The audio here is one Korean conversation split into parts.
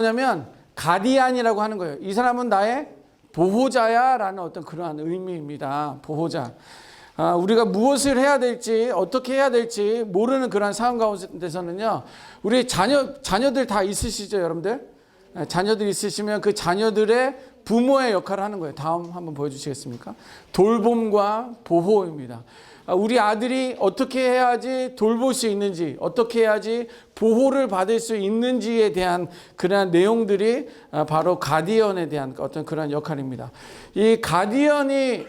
뭐냐면 가디안이라고 하는 거예요. 이 사람은 나의 보호자야 라는 어떤 그러한 의미입니다. 보호자. 우리가 무엇을 해야 될지 어떻게 해야 될지 모르는 그런 상황 가운데서는요. 우리 자녀들 다 있으시죠 여러분들? 자녀들 있으시면 그 자녀들의 부모의 역할을 하는 거예요. 다음 한번 보여주시겠습니까? 돌봄과 보호입니다. 우리 아들이 어떻게 해야지 돌볼 수 있는지, 어떻게 해야지 보호를 받을 수 있는지에 대한 그러한 내용들이 바로 가디언에 대한 어떤 그런 역할입니다. 이 가디언이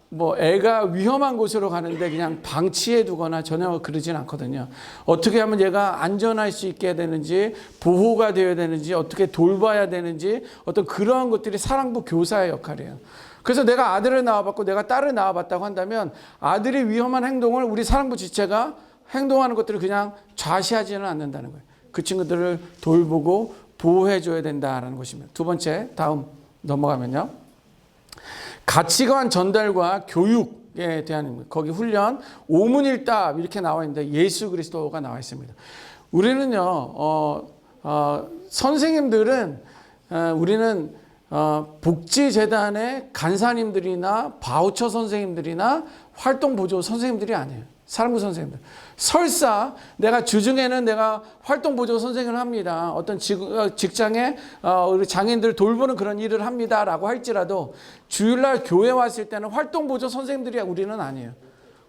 뭐 애가 위험한 곳으로 가는데 그냥 방치해 두거나 전혀 그러진 않거든요. 어떻게 하면 얘가 안전할 수 있게 해야 되는지, 보호가 되어야 되는지, 어떻게 돌봐야 되는지 어떤 그러한 것들이 사랑부 교사의 역할이에요. 그래서 내가 아들을 낳아봤고 내가 딸을 낳아봤다고 한다면 아들이 위험한 행동을 우리 사랑부 지체가 행동하는 것들을 그냥 좌시하지는 않는다는 거예요. 그 친구들을 돌보고 보호해줘야 된다는 것입니다. 두 번째, 다음 넘어가면요. 가치관 전달과 교육에 대한 거기 훈련, 오문일답 이렇게 나와 있는데 예수 그리스도가 나와 있습니다. 우리는요, 선생님들은 우리는 복지재단의 간사님들이나 바우처 선생님들이나 활동보조 선생님들이 아니에요. 사랑부 선생님들. 설사 내가 주중에는 내가 활동보조 선생님을 합니다. 어떤 직장에 우리 장애인들 돌보는 그런 일을 합니다라고 할지라도 주일날 교회 왔을 때는 활동보조 선생님들이 우리는 아니에요.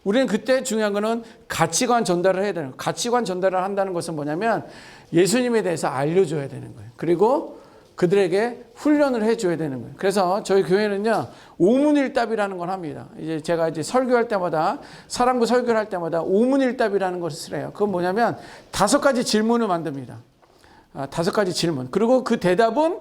우리는 그때 중요한 거는 가치관 전달을 해야 되는 거예요. 가치관 전달을 한다는 것은 뭐냐면 예수님에 대해서 알려줘야 되는 거예요. 그리고 그들에게 훈련을 해줘야 되는 거예요. 그래서 저희 교회는요, 오문일답이라는 걸 합니다. 이제 제가 설교할 때마다, 사랑부 설교를 할 때마다 오문일답이라는 것을 해요. 그건 뭐냐면 5가지 질문을 만듭니다. 5가지 질문. 그리고 그 대답은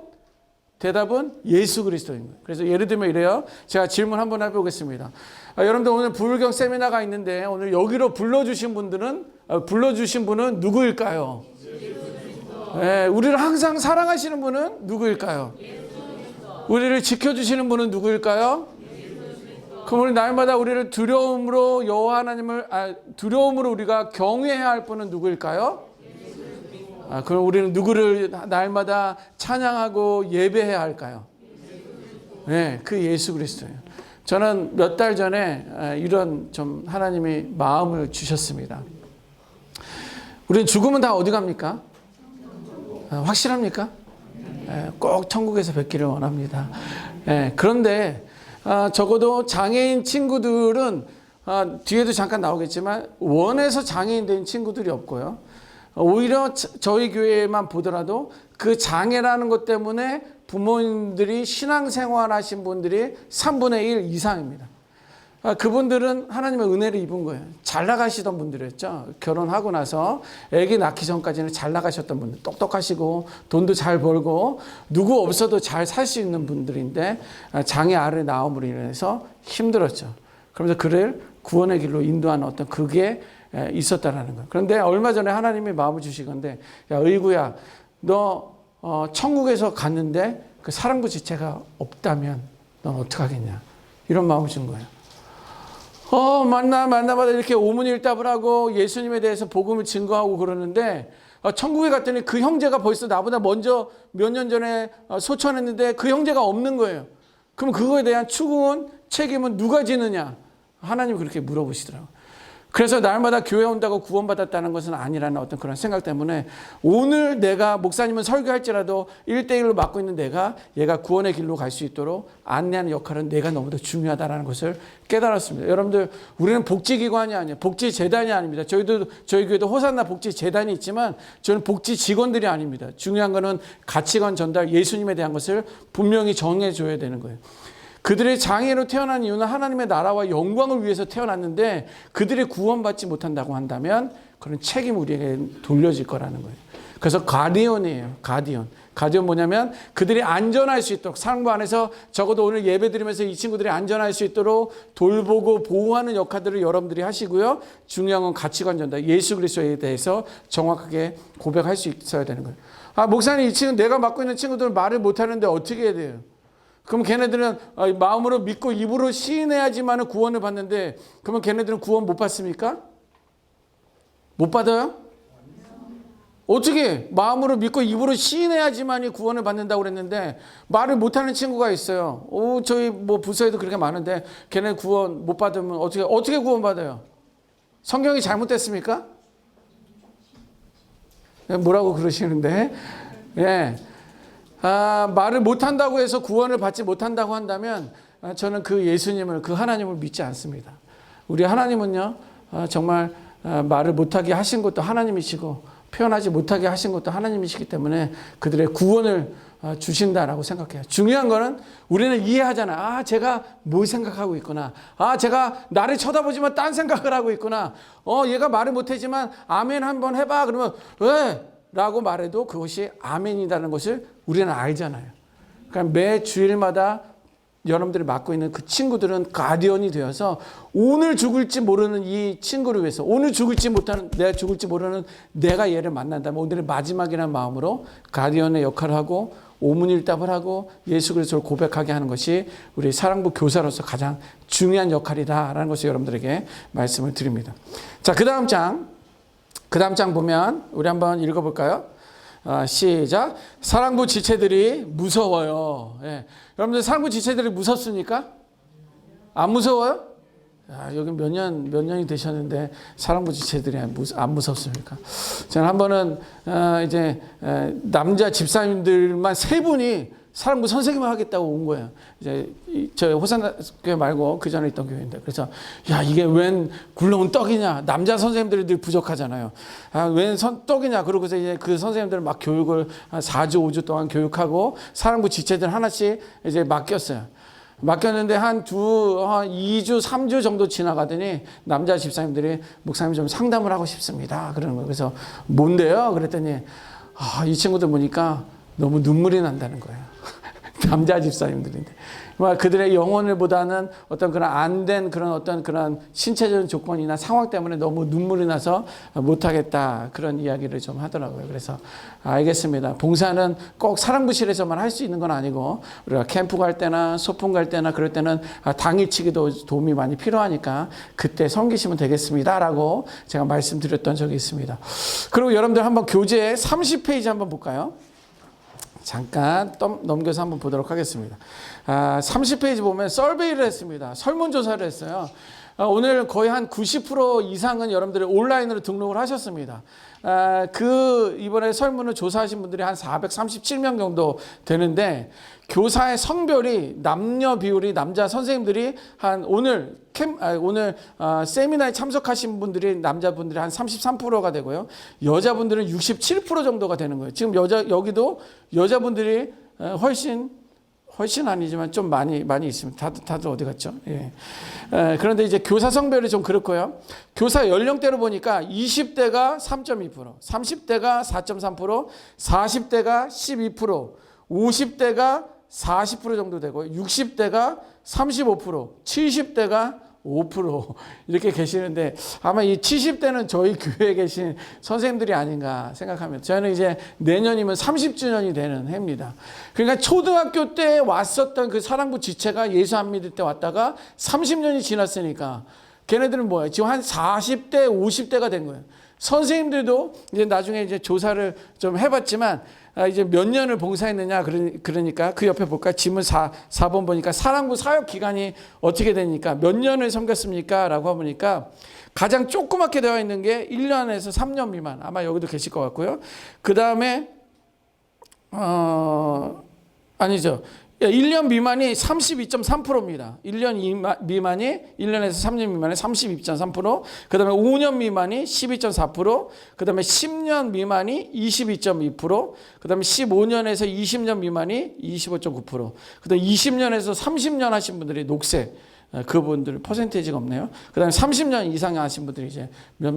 예수 그리스도인 거예요. 그래서 예를 들면 이래요. 제가 질문 한번 해보겠습니다. 여러분들 오늘 불경 세미나가 있는데 오늘 여기로 불러주신 분은 누구일까요? 네, 우리를 항상 사랑하시는 분은 누구일까요? 우리를 지켜주시는 분은 누구일까요? 그럼 우리 날마다 우리를 두려움으로 여호와 하나님을 두려움으로 우리가 경외해야 할 분은 누구일까요? 그럼 우리는 누구를 날마다 찬양하고 예배해야 할까요? 네, 그 예수 그리스도예요. 저는 몇 달 전에 이런 좀 하나님이 마음을 주셨습니다. 우리는 죽으면 다 어디 갑니까? 확실합니까? 꼭 천국에서 뵙기를 원합니다. 그런데 적어도 장애인 친구들은 뒤에도 잠깐 나오겠지만 원해서 장애인 된 친구들이 없고요. 오히려 저희 교회만 보더라도 그 장애라는 것 때문에 부모님들이 신앙생활 하신 분들이 3분의 1 이상입니다. 그분들은 하나님의 은혜를 입은 거예요. 잘 나가시던 분들이었죠. 결혼하고 나서 아기 낳기 전까지는 잘 나가셨던 분들, 똑똑하시고 돈도 잘 벌고 누구 없어도 잘 살 수 있는 분들인데 장애 아래 나옴으로 인해서 힘들었죠. 그러면서 그를 구원의 길로 인도하는 어떤 그게 있었다라는 거예요. 그런데 얼마 전에 하나님이 마음을 주신 건데, 야 의구야, 너 천국에서 갔는데 그 사랑부 지체가 없다면 넌 어떡하겠냐, 이런 마음을 준 거예요. 만나마다 이렇게 오문일답을 하고 예수님에 대해서 복음을 증거하고 그러는데 천국에 갔더니 그 형제가 벌써 나보다 먼저 몇 년 전에 소천했는데 그 형제가 없는 거예요. 그럼 그거에 대한 추궁은 책임은 누가 지느냐? 하나님 그렇게 물어보시더라고요. 그래서 날마다 교회 온다고 구원받았다는 것은 아니라는 어떤 그런 생각 때문에 오늘 내가 목사님은 설교할지라도 1대1로 맡고 있는 얘가 구원의 길로 갈 수 있도록 안내하는 역할은 내가 너무도 중요하다는 것을 깨달았습니다. 여러분들, 우리는 복지기관이 아니에요. 복지재단이 아닙니다. 저희 교회도 호산나 복지재단이 있지만 저는 복지 직원들이 아닙니다. 중요한 것은 가치관 전달, 예수님에 대한 것을 분명히 정해줘야 되는 거예요. 그들의 장애로 태어난 이유는 하나님의 나라와 영광을 위해서 태어났는데 그들이 구원받지 못한다고 한다면 그런 책임이 우리에게 돌려질 거라는 거예요. 그래서 가디언이에요. 가디언 뭐냐면 그들이 안전할 수 있도록, 사랑부 안에서 적어도 오늘 예배 드리면서 이 친구들이 안전할 수 있도록 돌보고 보호하는 역할들을 여러분들이 하시고요. 중요한 건 가치관 전달, 예수 그리스도에 대해서 정확하게 고백할 수 있어야 되는 거예요. 목사님, 이 친구 내가 맡고 있는 친구들은 말을 못하는데 어떻게 해야 돼요? 그럼 걔네들은 마음으로 믿고 입으로 시인해야지만 구원을 받는데, 그러면 걔네들은 구원 못 받습니까? 못 받아요? 어떻게 마음으로 믿고 입으로 시인해야지만이 구원을 받는다고 그랬는데 말을 못하는 친구가 있어요. 저희 뭐 부서에도 그렇게 많은데 걔네 구원 못 받으면 어떻게 구원 받아요? 성경이 잘못됐습니까? 뭐라고 그러시는데? 예. 말을 못한다고 해서 구원을 받지 못한다고 한다면 저는 그 예수님을, 그 하나님을 믿지 않습니다. 우리 하나님은요, 정말 말을 못하게 하신 것도 하나님이시고 표현하지 못하게 하신 것도 하나님이시기 때문에 그들의 구원을 주신다라고 생각해요. 중요한 거는 우리는 이해하잖아. 제가 뭘 생각하고 있구나. 제가 나를 쳐다보지만 딴 생각을 하고 있구나. 얘가 말을 못하지만 아멘 한번 해봐. 그러면 왜? 라고 말해도 그것이 아멘이라는 것을 우리는 알잖아요. 그러니까 매 주일마다 여러분들이 맡고 있는 그 친구들은 가디언이 되어서 오늘 죽을지 모르는 이 친구를 위해서, 오늘 내가 죽을지 모르는 내가 얘를 만난다면 오늘의 마지막이라는 마음으로 가디언의 역할을 하고 오문일답을 하고 예수 그리스도를 고백하게 하는 것이 우리 사랑부 교사로서 가장 중요한 역할이다라는 것을 여러분들에게 말씀을 드립니다. 자, 그 다음 장 보면 우리 한번 읽어볼까요? 시작. 사랑부 지체들이 무서워요. 예. 여러분들 사랑부 지체들이 무섭습니까? 안 무서워요? 여기 몇 년이 되셨는데 사랑부 지체들이 안 무섭습니까? 저는 한 번은 이제 남자 집사님들만 3분이 사랑부 선생님을 하겠다고 온 거예요. 이제 저 호산교회 말고 그 전에 있던 교회인데, 그래서 이게 웬 굴러온 떡이냐? 남자 선생님들이 늘 부족하잖아요. 웬 떡이냐? 그러고서 이제 그 선생님들 막 교육을 한 4주 5주 동안 교육하고 사랑부 지체들 하나씩 이제 맡겼는데 한 2주 3주 정도 지나가더니 남자 집사님들이 목사님 좀 상담을 하고 싶습니다 그러는 거예요. 그래서 뭔데요? 그랬더니 이 친구들 보니까 너무 눈물이 난다는 거예요. 남자 집사님들인데 그들의 영혼을 보다는 어떤 그런 안 된 그런 어떤 그런 신체적인 조건이나 상황 때문에 너무 눈물이 나서 못하겠다, 그런 이야기를 좀 하더라고요. 그래서 알겠습니다. 봉사는 꼭 사랑부실에서만 할 수 있는 건 아니고 우리가 캠프 갈 때나 소풍 갈 때나 그럴 때는 당일치기도 도움이 많이 필요하니까 그때 섬기시면 되겠습니다라고 제가 말씀드렸던 적이 있습니다. 그리고 여러분들 한번 교재 30페이지 한번 볼까요? 잠깐 넘겨서 한번 보도록 하겠습니다. 30페이지 보면 서베이를 했습니다. 설문조사를 했어요. 오늘 거의 한 90% 이상은 여러분들이 온라인으로 등록을 하셨습니다. 이번에 설문을 조사하신 분들이 한 437명 정도 되는데, 교사의 성별이, 남녀 비율이, 남자 선생님들이 오늘 세미나에 참석하신 분들이, 남자분들이 한 33%가 되고요. 여자분들은 67% 정도가 되는 거예요. 지금 여기도 여자분들이 훨씬 아니지만 좀 많이 있습니다. 다들 어디 갔죠? 예. 그런데 이제 교사 성별이 좀 그렇고요. 교사 연령대로 보니까 20대가 3.2%, 30대가 4.3%, 40대가 12%, 50대가 40% 정도 되고, 60대가 35%, 70대가 5% 이렇게 계시는데, 아마 이 70대는 저희 교회에 계신 선생님들이 아닌가 생각합니다. 저는 이제 내년이면 30주년이 되는 해입니다. 그러니까 초등학교 때 왔었던 그 사랑부 지체가 예수 안 믿을 때 왔다가 30년이 지났으니까 걔네들은 뭐예요? 지금 한 40대, 50대가 된 거예요. 선생님들도 이제 나중에 이제 조사를 좀 해봤지만 이제 몇 년을 봉사했느냐, 그러니까 그 옆에 볼까요? 지문 4번 보니까 사랑부 사역 기간이 어떻게 되니까 몇 년을 섬겼습니까? 라고 보니까 가장 조그맣게 되어 있는 게 1년에서 3년 미만, 아마 여기도 계실 것 같고요. 그 다음에 아니죠. 1년 미만이 32.3%입니다. 1년 미만이 1년에서 3년 미만이 32.3%, 그 다음에 5년 미만이 12.4%, 그 다음에 10년 미만이 22.2%, 그 다음에 15년에서 20년 미만이 25.9%, 그 다음에 20년에서 30년 하신 분들이 녹색, 그분들 퍼센테이지가 없네요. 그 다음에 30년 이상 하신 분들이 이제 몇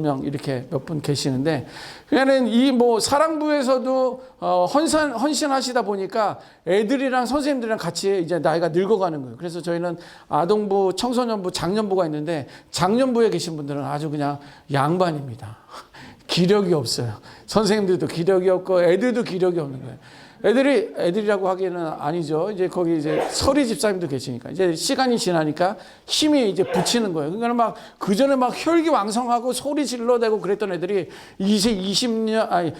분 계시는데, 그러니까 이 사랑부에서도 헌신하시다 보니까 애들이랑 선생님들이랑 같이 이제 나이가 늙어가는 거예요. 그래서 저희는 아동부, 청소년부, 장년부가 있는데, 장년부에 계신 분들은 아주 그냥 양반입니다. 기력이 없어요. 선생님들도 기력이 없고 애들도 기력이 없는 거예요. 애들이라고 하기에는 아니죠. 이제 거기 이제 서리 집사님도 계시니까 이제 시간이 지나니까 힘이 이제 붙이는 거예요. 그러니까 막 그전에 막 혈기왕성하고 소리 질러대고 그랬던 애들이 이제 20살,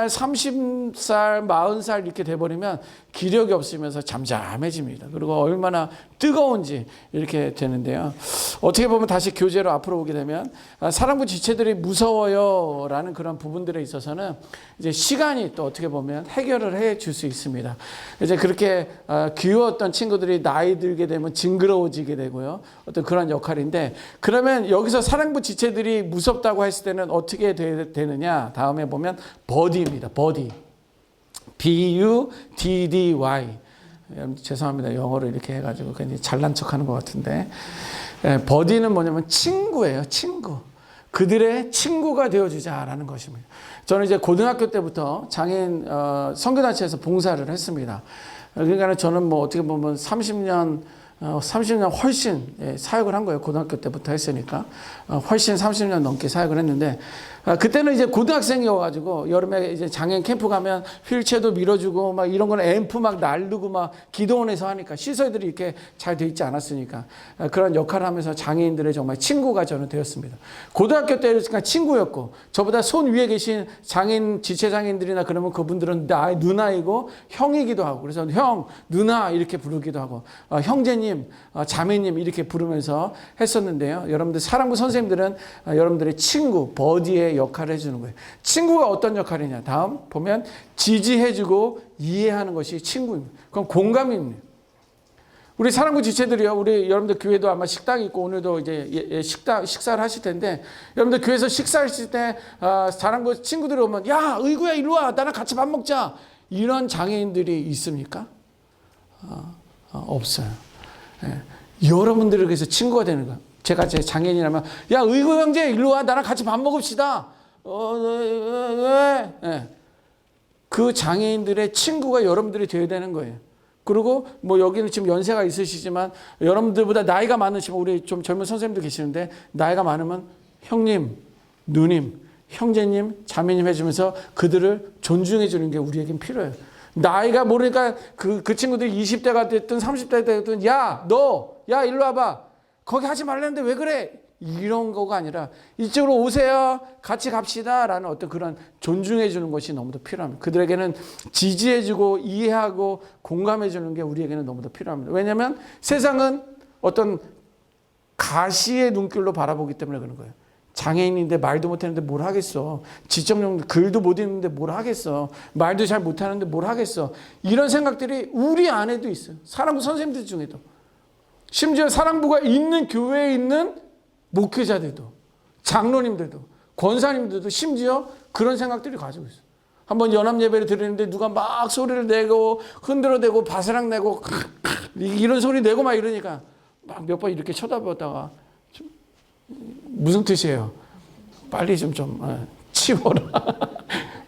30살, 40살 이렇게 돼버리면 기력이 없으면서 잠잠해집니다. 그리고 얼마나 뜨거운지 이렇게 되는데요. 어떻게 보면 다시 교재로 앞으로 오게 되면 사랑부 지체들이 무서워요라는 그런 부분들에 있어서는 이제 시간이 또 어떻게 보면 해결을 해 줄 수 있습니다. 이제 그렇게 귀여웠던 친구들이 나이 들게 되면 징그러워지게 되고요. 어떤 그런 역할인데, 그러면 여기서 사랑부 지체들이 무섭다고 했을 때는 어떻게 되느냐? 다음에 보면 버디입니다. 버디. B-U-D-D-Y. 죄송합니다. 영어로 이렇게 해가지고 괜히 잘난 척하는 것 같은데, 버디는 뭐냐면 친구예요. 친구. 그들의 친구가 되어주자라는 것입니다. 저는 이제 고등학교 때부터 장애인 선교단체에서 봉사를 했습니다. 그러니까 저는 뭐 어떻게 보면 30년 훨씬 사역을 한 거예요. 고등학교 때부터 했으니까. 훨씬 30년 넘게 사역을 했는데, 그때는 이제 고등학생이어가지고 여름에 이제 장애인 캠프 가면 휠체어도 밀어주고 막 이런 거는 앰프 막 날르고 막 기도원에서 하니까 시설들이 이렇게 잘 돼 있지 않았으니까 그런 역할을 하면서 장애인들의 정말 친구가 저는 되었습니다. 고등학교 때니까 친구였고, 저보다 손 위에 계신 장애인, 지체장애인들이나 그러면 그분들은 나의 누나이고 형이기도 하고, 그래서 형, 누나 이렇게 부르기도 하고, 형제님, 자매님 이렇게 부르면서 했었는데요. 여러분들 사랑부 선생님들은 여러분들의 친구, 버디의 역할을 해주는 거예요. 친구가 어떤 역할이냐? 다음 보면 지지해주고 이해하는 것이 친구입니다. 그건 공감입니다. 우리 사랑부 지체들이요. 우리 여러분들 교회도 아마 식당이 있고 오늘도 이제 식사를 하실 텐데, 여러분들 교회에서 식사하실 때 사랑부 친구들이 오면 야, 의구야 이리 와, 나랑 같이 밥 먹자. 이런 장애인들이 있습니까? 없어요. 여러분들을 위해서 친구가 되는 거예요. 제가 제 장애인이라면 야, 의구 형제 일로 와, 나랑 같이 밥 먹읍시다. 그 장애인들의 친구가 여러분들이 되어야 되는 거예요. 그리고 뭐 여기는 지금 연세가 있으시지만 여러분들보다 나이가 많으시면, 우리 좀 젊은 선생님도 계시는데 나이가 많으면 형님, 누님, 형제님, 자매님 해주면서 그들을 존중해 주는 게 우리에겐 필요해요. 나이가 모르니까 그 친구들이 20대가 됐든 30대가 됐든 야, 일로 와봐. 거기 하지 말라는데 왜 그래? 이런 거가 아니라 이쪽으로 오세요. 같이 갑시다. 라는 어떤 그런 존중해 주는 것이 너무도 필요합니다. 그들에게는 지지해 주고 이해하고 공감해 주는 게 우리에게는 너무도 필요합니다. 왜냐하면 세상은 어떤 가시의 눈길로 바라보기 때문에 그런 거예요. 장애인인데 말도 못하는데 뭘 하겠어. 지적용 글도 못 읽는데 뭘 하겠어. 말도 잘 못하는데 뭘 하겠어. 이런 생각들이 우리 안에도 있어요. 사랑부 선생님들 중에도. 심지어 사랑부가 있는 교회에 있는 목회자들도, 장로님들도, 권사님들도 심지어 그런 생각들이 가지고 있어요. 한번 연합 예배를 드리는데 누가 막 소리를 내고 흔들어대고 바스락 내고 이런 소리 내고 막 이러니까 막 몇 번 이렇게 쳐다보다가 무슨 뜻이에요? 빨리 좀 치워라.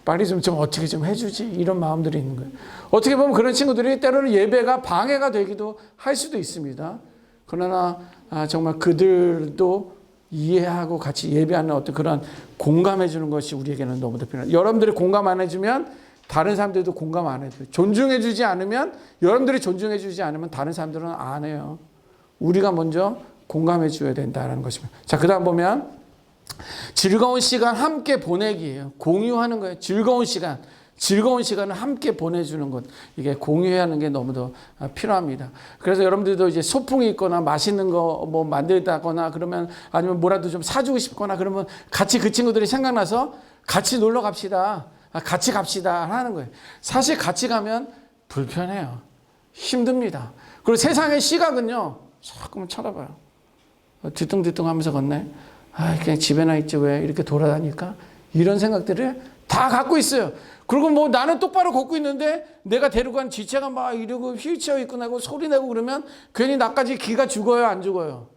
빨리 좀 어떻게 좀 해주지? 이런 마음들이 있는 거예요. 어떻게 보면 그런 친구들이 때로는 예배가 방해가 되기도 할 수도 있습니다. 그러나 정말 그들도 이해하고 같이 예배하는 어떤 그런 공감해 주는 것이 우리에게는 너무도 필요해요. 여러분들이 공감 안 해주면 다른 사람들도 공감 안 해줘요. 존중해 주지 않으면, 여러분들이 존중해 주지 않으면 다른 사람들은 안 해요. 우리가 먼저 공감해 줘야 된다는 것입니다. 자, 그 다음 보면 즐거운 시간 함께 보내기예요. 공유하는 거예요. 즐거운 시간을 함께 보내주는 것, 이게 공유하는 게 너무도 필요합니다. 그래서 여러분들도 이제 소풍이 있거나 맛있는 거 뭐 만들다거나 그러면, 아니면 뭐라도 좀 사주고 싶거나 그러면 같이 그 친구들이 생각나서 같이 놀러 갑시다. 같이 갑시다 하는 거예요. 사실 같이 가면 불편해요. 힘듭니다. 그리고 세상의 시각은요, 자꾸만 쳐다봐요. 뒤뚱뒤뚱 하면서 걷네. 그냥 집에나 있지 왜 이렇게 돌아다닐까? 이런 생각들을 다 갖고 있어요. 그리고 뭐 나는 똑바로 걷고 있는데 내가 데리고 간 지체가 막 이러고 휠체어 입고 나고 소리 내고 그러면 괜히 나까지 기가 죽어요, 안 죽어요?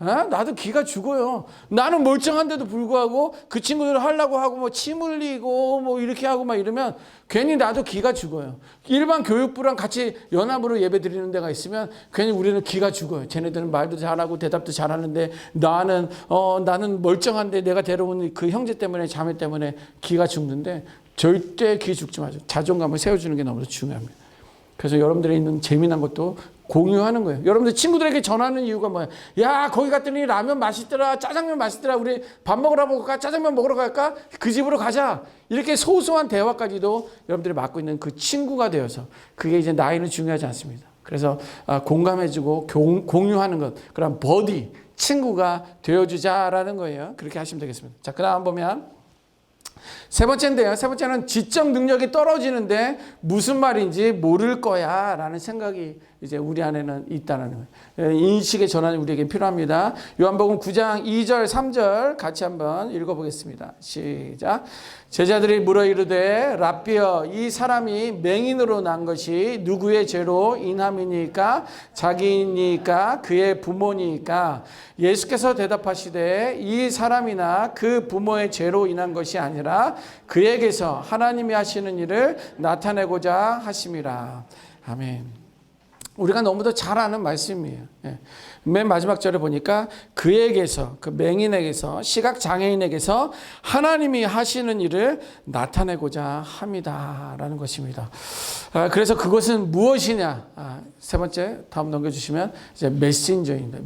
나도 기가 죽어요. 나는 멀쩡한데도 불구하고 그 친구들 하려고 하고 뭐 침 흘리고 뭐 이렇게 하고 막 이러면 괜히 나도 기가 죽어요. 일반 교육부랑 같이 연합으로 예배 드리는 데가 있으면 괜히 우리는 기가 죽어요. 쟤네들은 말도 잘하고 대답도 잘하는데 나는 멀쩡한데 내가 데려온 그 형제 때문에 자매 때문에 기가 죽는데 절대 기 죽지 마세요. 자존감을 세워주는 게 너무 중요합니다. 그래서 여러분들이 있는 재미난 것도 공유하는 거예요. 여러분들 친구들에게 전하는 이유가 뭐야? 야, 거기 갔더니 라면 맛있더라, 짜장면 맛있더라, 우리 밥 먹으러 갈까, 짜장면 먹으러 갈까, 그 집으로 가자. 이렇게 소소한 대화까지도 여러분들이 맡고 있는 그 친구가 되어서 그게 이제 나이는 중요하지 않습니다. 그래서 공감해주고 공유하는 것, 그런 버디, 친구가 되어주자라는 거예요. 그렇게 하시면 되겠습니다. 자, 그 다음 보면 세 번째인데요. 세 번째는 지적 능력이 떨어지는데 무슨 말인지 모를 거야 라는 생각이 이제 우리 안에는 있다는 거예요. 인식의 전환이 우리에게 필요합니다. 요한복음 9장 2절 3절 같이 한번 읽어보겠습니다. 시작. 제자들이 물어 이르되 랍비여 이 사람이 맹인으로 난 것이 누구의 죄로 인함이니까 자기니까 그의 부모니까 예수께서 대답하시되 이 사람이나 그 부모의 죄로 인한 것이 아니라 그에게서 하나님이 하시는 일을 나타내고자 하심이라. 아멘. 우리가 너무도 잘 아는 말씀이에요. 맨 마지막 절에 보니까 그에게서, 그 맹인에게서, 시각장애인에게서 하나님이 하시는 일을 나타내고자 합니다 라는 것입니다. 그래서 그것은 무엇이냐? 세 번째 다음 넘겨주시면 이제 메신저입니다.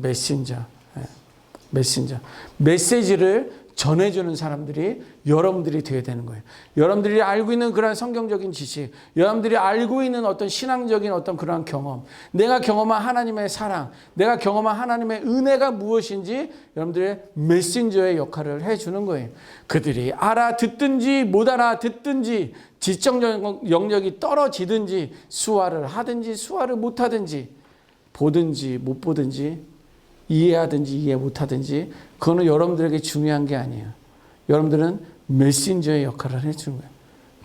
메신저. 메시지를 전해주는 사람들이 여러분들이 되어야 되는 거예요. 여러분들이 알고 있는 그런 성경적인 지식, 여러분들이 알고 있는 어떤 신앙적인 어떤 그런 경험, 내가 경험한 하나님의 사랑, 내가 경험한 하나님의 은혜가 무엇인지 여러분들의 메신저의 역할을 해주는 거예요. 그들이 알아듣든지 못 알아듣든지 지적 영역이 떨어지든지 수화를 하든지 수화를 못하든지 보든지 못 보든지 이해하든지 이해 못하든지 그거는 여러분들에게 중요한 게 아니에요. 여러분들은 메신저의 역할을 해주는 거예요.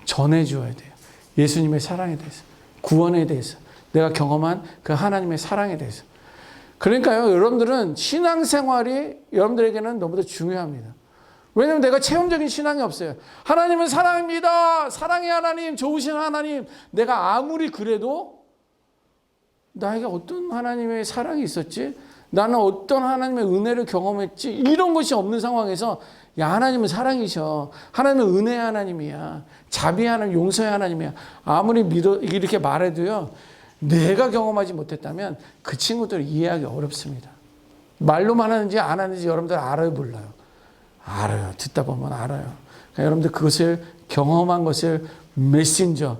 전해줘야 돼요. 예수님의 사랑에 대해서, 구원에 대해서, 내가 경험한 그 하나님의 사랑에 대해서. 그러니까요, 여러분들은 신앙생활이 여러분들에게는 너무도 중요합니다. 왜냐하면 내가 체험적인 신앙이 없어요. 하나님은 사랑입니다. 사랑의 하나님, 좋으신 하나님. 내가 아무리 그래도 나에게 어떤 하나님의 사랑이 있었지? 나는 어떤 하나님의 은혜를 경험했지? 이런 것이 없는 상황에서 야, 하나님은 사랑이셔. 하나님은 은혜의 하나님이야. 자비의 하나님, 용서의 하나님이야. 아무리 이렇게 말해도요, 내가 경험하지 못했다면 그 친구들을 이해하기 어렵습니다. 말로만 하는지 안 하는지 여러분들 알아요, 몰라요? 알아요. 듣다 보면 알아요. 그러니까 여러분들 그것을 경험한 것을 메신저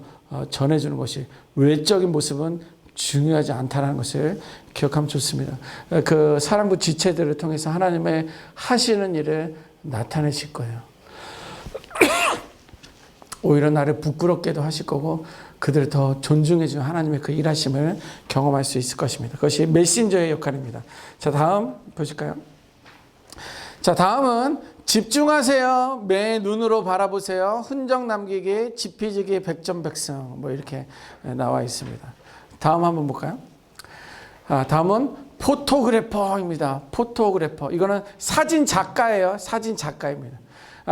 전해주는 것이 외적인 모습은 중요하지 않다는 것을 기억하면 좋습니다. 그 사랑부 지체들을 통해서 하나님의 하시는 일을 나타내실 거예요. 오히려 나를 부끄럽게도 하실 거고 그들을 더 존중해 주는 하나님의 그 일하심을 경험할 수 있을 것입니다. 그것이 메신저의 역할입니다. 자, 다음 보실까요? 자, 다음은 집중하세요. 매 눈으로 바라보세요. 흔적 남기기, 지피지기, 백전백승 뭐 이렇게 나와 있습니다. 다음 한번 볼까요? 다음은 포토그래퍼입니다. 포토그래퍼. 이거는 사진 작가예요. 사진 작가입니다.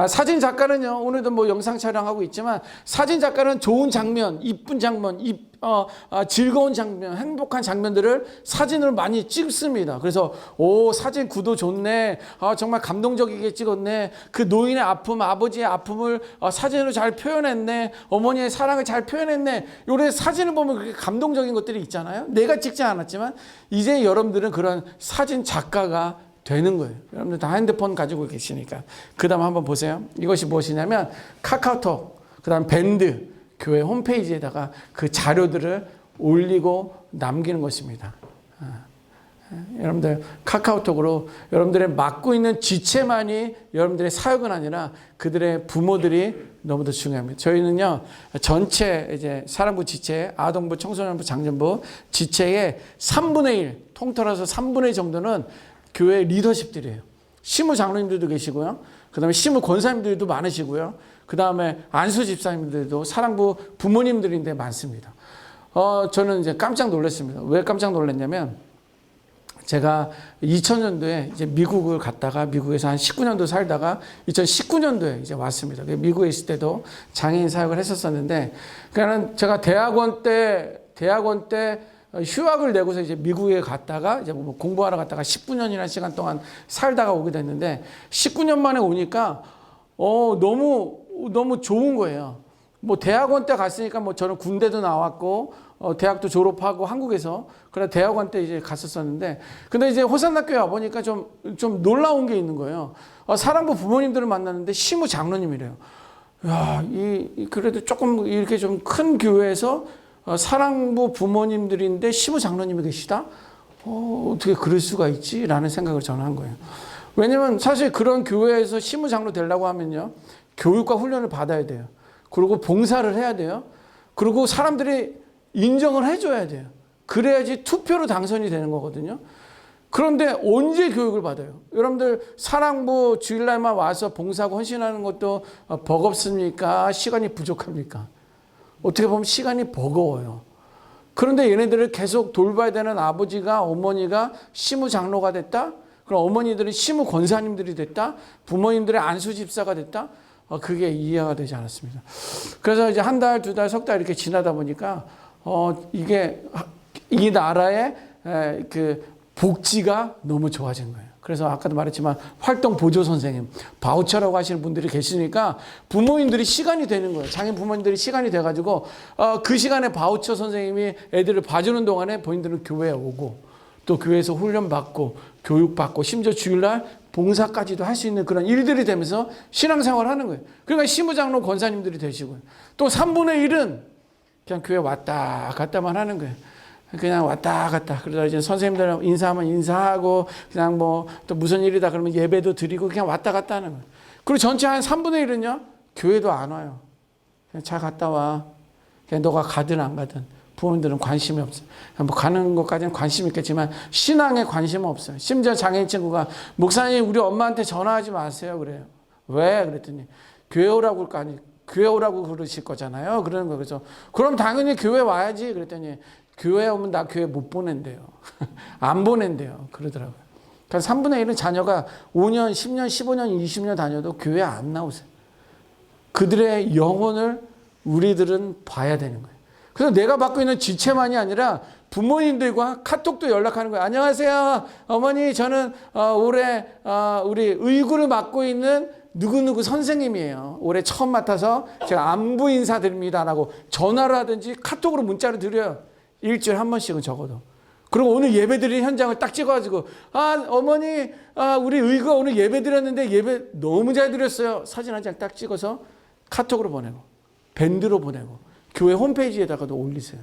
사진 작가는요, 오늘도 뭐 영상 촬영하고 있지만, 사진 작가는 좋은 장면, 이쁜 장면, 즐거운 장면, 행복한 장면들을 사진으로 많이 찍습니다. 그래서, 사진 구도 좋네. 정말 감동적이게 찍었네. 그 노인의 아픔, 아버지의 아픔을 사진으로 잘 표현했네. 어머니의 사랑을 잘 표현했네. 요런 사진을 보면 그렇게 감동적인 것들이 있잖아요. 내가 찍지 않았지만, 이제 여러분들은 그런 사진 작가가 되는 거예요. 여러분들 다 핸드폰 가지고 계시니까. 그 다음 한번 보세요. 이것이 무엇이냐면 카카오톡, 그 다음 밴드, 교회 홈페이지에다가 그 자료들을 올리고 남기는 것입니다. 여러분들 카카오톡으로 여러분들의 맡고 있는 지체만이 여러분들의 사역은 아니라 그들의 부모들이 너무도 중요합니다. 저희는요, 전체 이제 사랑부 지체, 아동부, 청소년부, 장년부 지체의 3분의 1, 통틀어서 3분의 1 정도는 교회 리더십들이에요. 시무 장로님들도 계시고요. 그 다음에 시무 권사님들도 많으시고요. 그 다음에 안수 집사님들도 사랑부 부모님들인데 많습니다. 저는 이제 깜짝 놀랐습니다. 왜 깜짝 놀랐냐면, 제가 2000년도에 이제 미국을 갔다가 미국에서 한 19년도 살다가 2019년도에 이제 왔습니다. 미국에 있을 때도 장애인 사역을 했었었는데, 그러니까 제가 대학원 때 휴학을 내고서 이제 미국에 갔다가 이제 뭐 공부하러 갔다가 19년이라는 시간 동안 살다가 오게 됐는데, 19년 만에 오니까 너무 좋은 거예요. 뭐 대학원 때 갔으니까 뭐 저는 군대도 나왔고 대학도 졸업하고 한국에서 그래 대학원 때 이제 갔었었는데, 근데 이제 호산나교회 와 보니까 좀 놀라운 게 있는 거예요. 사랑부 부모님들을 만났는데 시무 장로님이래요. 야, 그래도 조금 이렇게 좀 큰 교회에서 사랑부 부모님들인데 시무 장로님이 계시다? 어떻게 그럴 수가 있지? 라는 생각을 저는 한 거예요. 왜냐면 사실 그런 교회에서 시무 장로 되려고 하면요, 교육과 훈련을 받아야 돼요. 그리고 봉사를 해야 돼요. 그리고 사람들이 인정을 해줘야 돼요. 그래야지 투표로 당선이 되는 거거든요. 그런데 언제 교육을 받아요? 여러분들 사랑부 주일날만 와서 봉사하고 헌신하는 것도 버겁습니까? 시간이 부족합니까? 어떻게 보면 시간이 버거워요. 그런데 얘네들을 계속 돌봐야 되는 아버지가, 어머니가 시무 장로가 됐다? 그럼 어머니들이 시무 권사님들이 됐다? 부모님들의 안수 집사가 됐다? 그게 이해가 되지 않았습니다. 그래서 이제 한 달, 두 달, 석 달 이렇게 지나다 보니까 이게 이 나라의 그 복지가 너무 좋아진 거예요. 그래서 아까도 말했지만 활동 보조 선생님, 바우처라고 하시는 분들이 계시니까 부모님들이 시간이 되는 거예요. 장애인 부모님들이 시간이 돼가지고 그 시간에 바우처 선생님이 애들을 봐주는 동안에 본인들은 교회에 오고 또 교회에서 훈련받고 교육받고 심지어 주일날 봉사까지도 할 수 있는 그런 일들이 되면서 신앙생활을 하는 거예요. 그러니까 시무장로 권사님들이 되시고요. 또 3분의 1은 그냥 교회 왔다 갔다만 하는 거예요. 그냥 왔다 갔다. 그러다 이제 선생님들 인사하면 인사하고 그냥 뭐 또 무슨 일이다 그러면 예배도 드리고 그냥 왔다 갔다 하는 거예요. 그리고 전체 한 3분의 1은요. 교회도 안 와요. 그냥 잘 갔다 와. 그냥 너가 가든 안 가든. 부모님들은 관심이 없어요. 뭐 가는 것까지는 관심 있겠지만 신앙에 관심은 없어요. 심지어 장애인 친구가 목사님 우리 엄마한테 전화하지 마세요 그래요. 왜? 그랬더니 교회 오라고 그럴 거 아니 교회 오라고 그러실 거잖아요. 그러는 거예요. 그래서 그럼 당연히 교회 와야지. 그랬더니 교회 오면 나 교회 못 보낸대요. 안 보낸대요. 그러더라고요. 그러니까 3분의 1은 자녀가 5년, 10년, 15년, 20년 다녀도 교회 안 나오세요. 그들의 영혼을 우리들은 봐야 되는 거예요. 그래서 내가 받고 있는 지체만이 아니라 부모님들과 카톡도 연락하는 거예요. 안녕하세요. 어머니 저는 올해 우리 의구를 맡고 있는 누구누구 선생님이에요. 올해 처음 맡아서 제가 안부 인사드립니다라고 전화를 하든지 카톡으로 문자를 드려요. 일주일에 한 번씩은 적어도. 그리고 오늘 예배 드리는 현장을 딱 찍어가지고 어머니 우리 의구가 오늘 예배 드렸는데 예배 너무 잘 드렸어요. 사진 한 장 딱 찍어서 카톡으로 보내고 밴드로 보내고 교회 홈페이지에다가도 올리세요.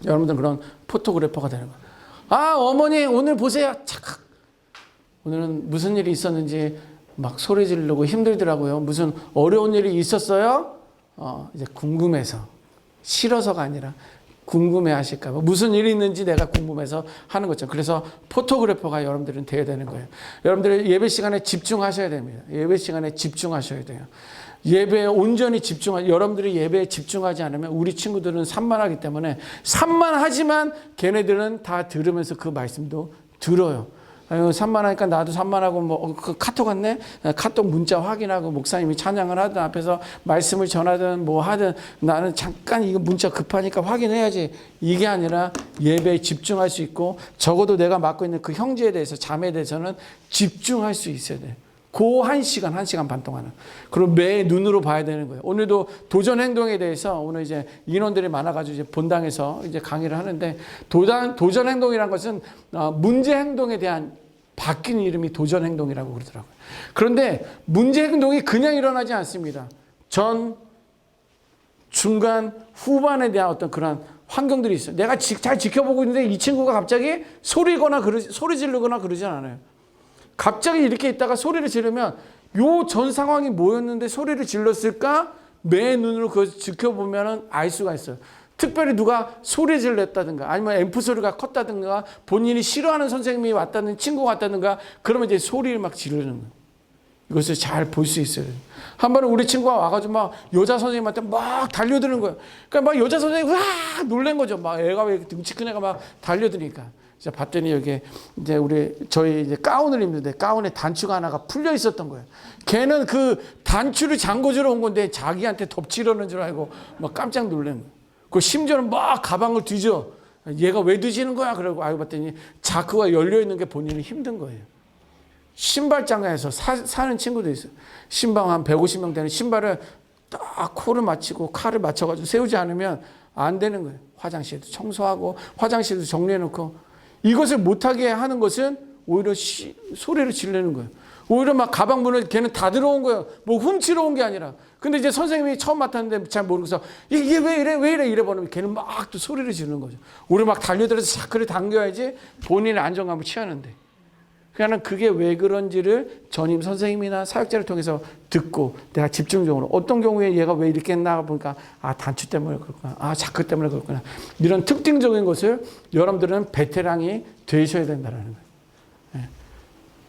여러분들은 그런 포토그래퍼가 되는 거예요. 어머니 오늘 보세요. 착. 오늘은 무슨 일이 있었는지 막 소리 지르고 힘들더라고요. 무슨 어려운 일이 있었어요? 이제 궁금해서. 싫어서가 아니라 궁금해 하실까 봐. 무슨 일이 있는지 내가 궁금해서 하는 거죠. 그래서 포토그래퍼가 여러분들은 돼야 되는 거예요. 여러분들 예배 시간에 집중하셔야 됩니다. 예배 시간에 집중하셔야 돼요. 예배에 온전히 여러분들이 예배에 집중하지 않으면 우리 친구들은 산만하기 때문에 산만하지만 걔네들은 다 들으면서 그 말씀도 들어요. 산만하니까 나도 산만하고 뭐 카톡 왔네? 카톡 문자 확인하고 목사님이 찬양을 하든 앞에서 말씀을 전하든 뭐 하든 나는 잠깐 이거 문자 급하니까 확인해야지. 이게 아니라 예배에 집중할 수 있고 적어도 내가 맡고 있는 그 형제에 대해서 자매에 대해서는 집중할 수 있어야 돼요. 그 1시간 반 동안은. 그리고 매 눈으로 봐야 되는 거예요. 오늘도 도전 행동에 대해서 오늘 이제 인원들이 많아가지고 이제 본당에서 이제 강의를 하는데 도전 행동이란 것은 문제 행동에 대한 바뀐 이름이 도전 행동이라고 그러더라고요. 그런데 문제 행동이 그냥 일어나지 않습니다. 전, 중간, 후반에 대한 어떤 그런 환경들이 있어요. 내가 잘 지켜보고 있는데 이 친구가 갑자기 소리 지르거나 그러진 않아요. 갑자기 이렇게 있다가 소리를 지르면 요 전 상황이 뭐였는데 소리를 질렀을까? 매 눈으로 그걸 지켜보면 알 수가 있어요. 특별히 누가 소리 질렀다든가 아니면 앰프 소리가 컸다든가 본인이 싫어하는 선생님이 왔다든가 친구가 왔다든가 그러면 이제 소리를 막 지르는 거예요. 이것을 잘 볼 수 있어요. 한 번은 우리 친구가 와가지고 막 여자 선생님한테 막 달려드는 거예요. 그러니까 막 여자 선생님이 와 놀란 거죠. 막 애가 왜 등치 큰 애가 막 달려드니까. 이제 봤더니 여기 이제 저희 이제 가운을 입는데 가운에 단추가 하나가 풀려 있었던 거예요. 걔는 그 단추를 잠궈주러 온 건데 자기한테 덮치려는 줄 알고 막 깜짝 놀란 거예요. 그 심지어는 막 가방을 뒤져. 얘가 왜 뒤지는 거야? 그러고 알고 봤더니 자크가 열려 있는 게 본인은 힘든 거예요. 신발장에서 사는 친구도 있어요. 신방 한 150명 되는 신발을 딱 코를 맞추고 칼을 맞춰가지고 세우지 않으면 안 되는 거예요. 화장실도 청소하고 화장실도 정리해놓고 이것을 못하게 하는 것은 오히려 소리를 지르는 거예요. 오히려 막 가방 문을 걔는 다 들어온 거예요. 뭐 훔치러 온 게 아니라. 근데 이제 선생님이 처음 맡았는데 잘 모르고서 이게 왜 이래 이래 버리면 걔는 막 또 소리를 지르는 거죠. 우리 막 달려들어서 자크를 당겨야지 본인의 안정감을 취하는데. 그러니까 그게 왜 그런지를 전임 선생님이나 사역자를 통해서 듣고 내가 집중적으로 어떤 경우에 얘가 왜 이렇게 했나 보니까 단추 때문에 그렇구나. 자크 때문에 그렇구나. 이런 특징적인 것을 여러분들은 베테랑이 되셔야 된다는 거예요.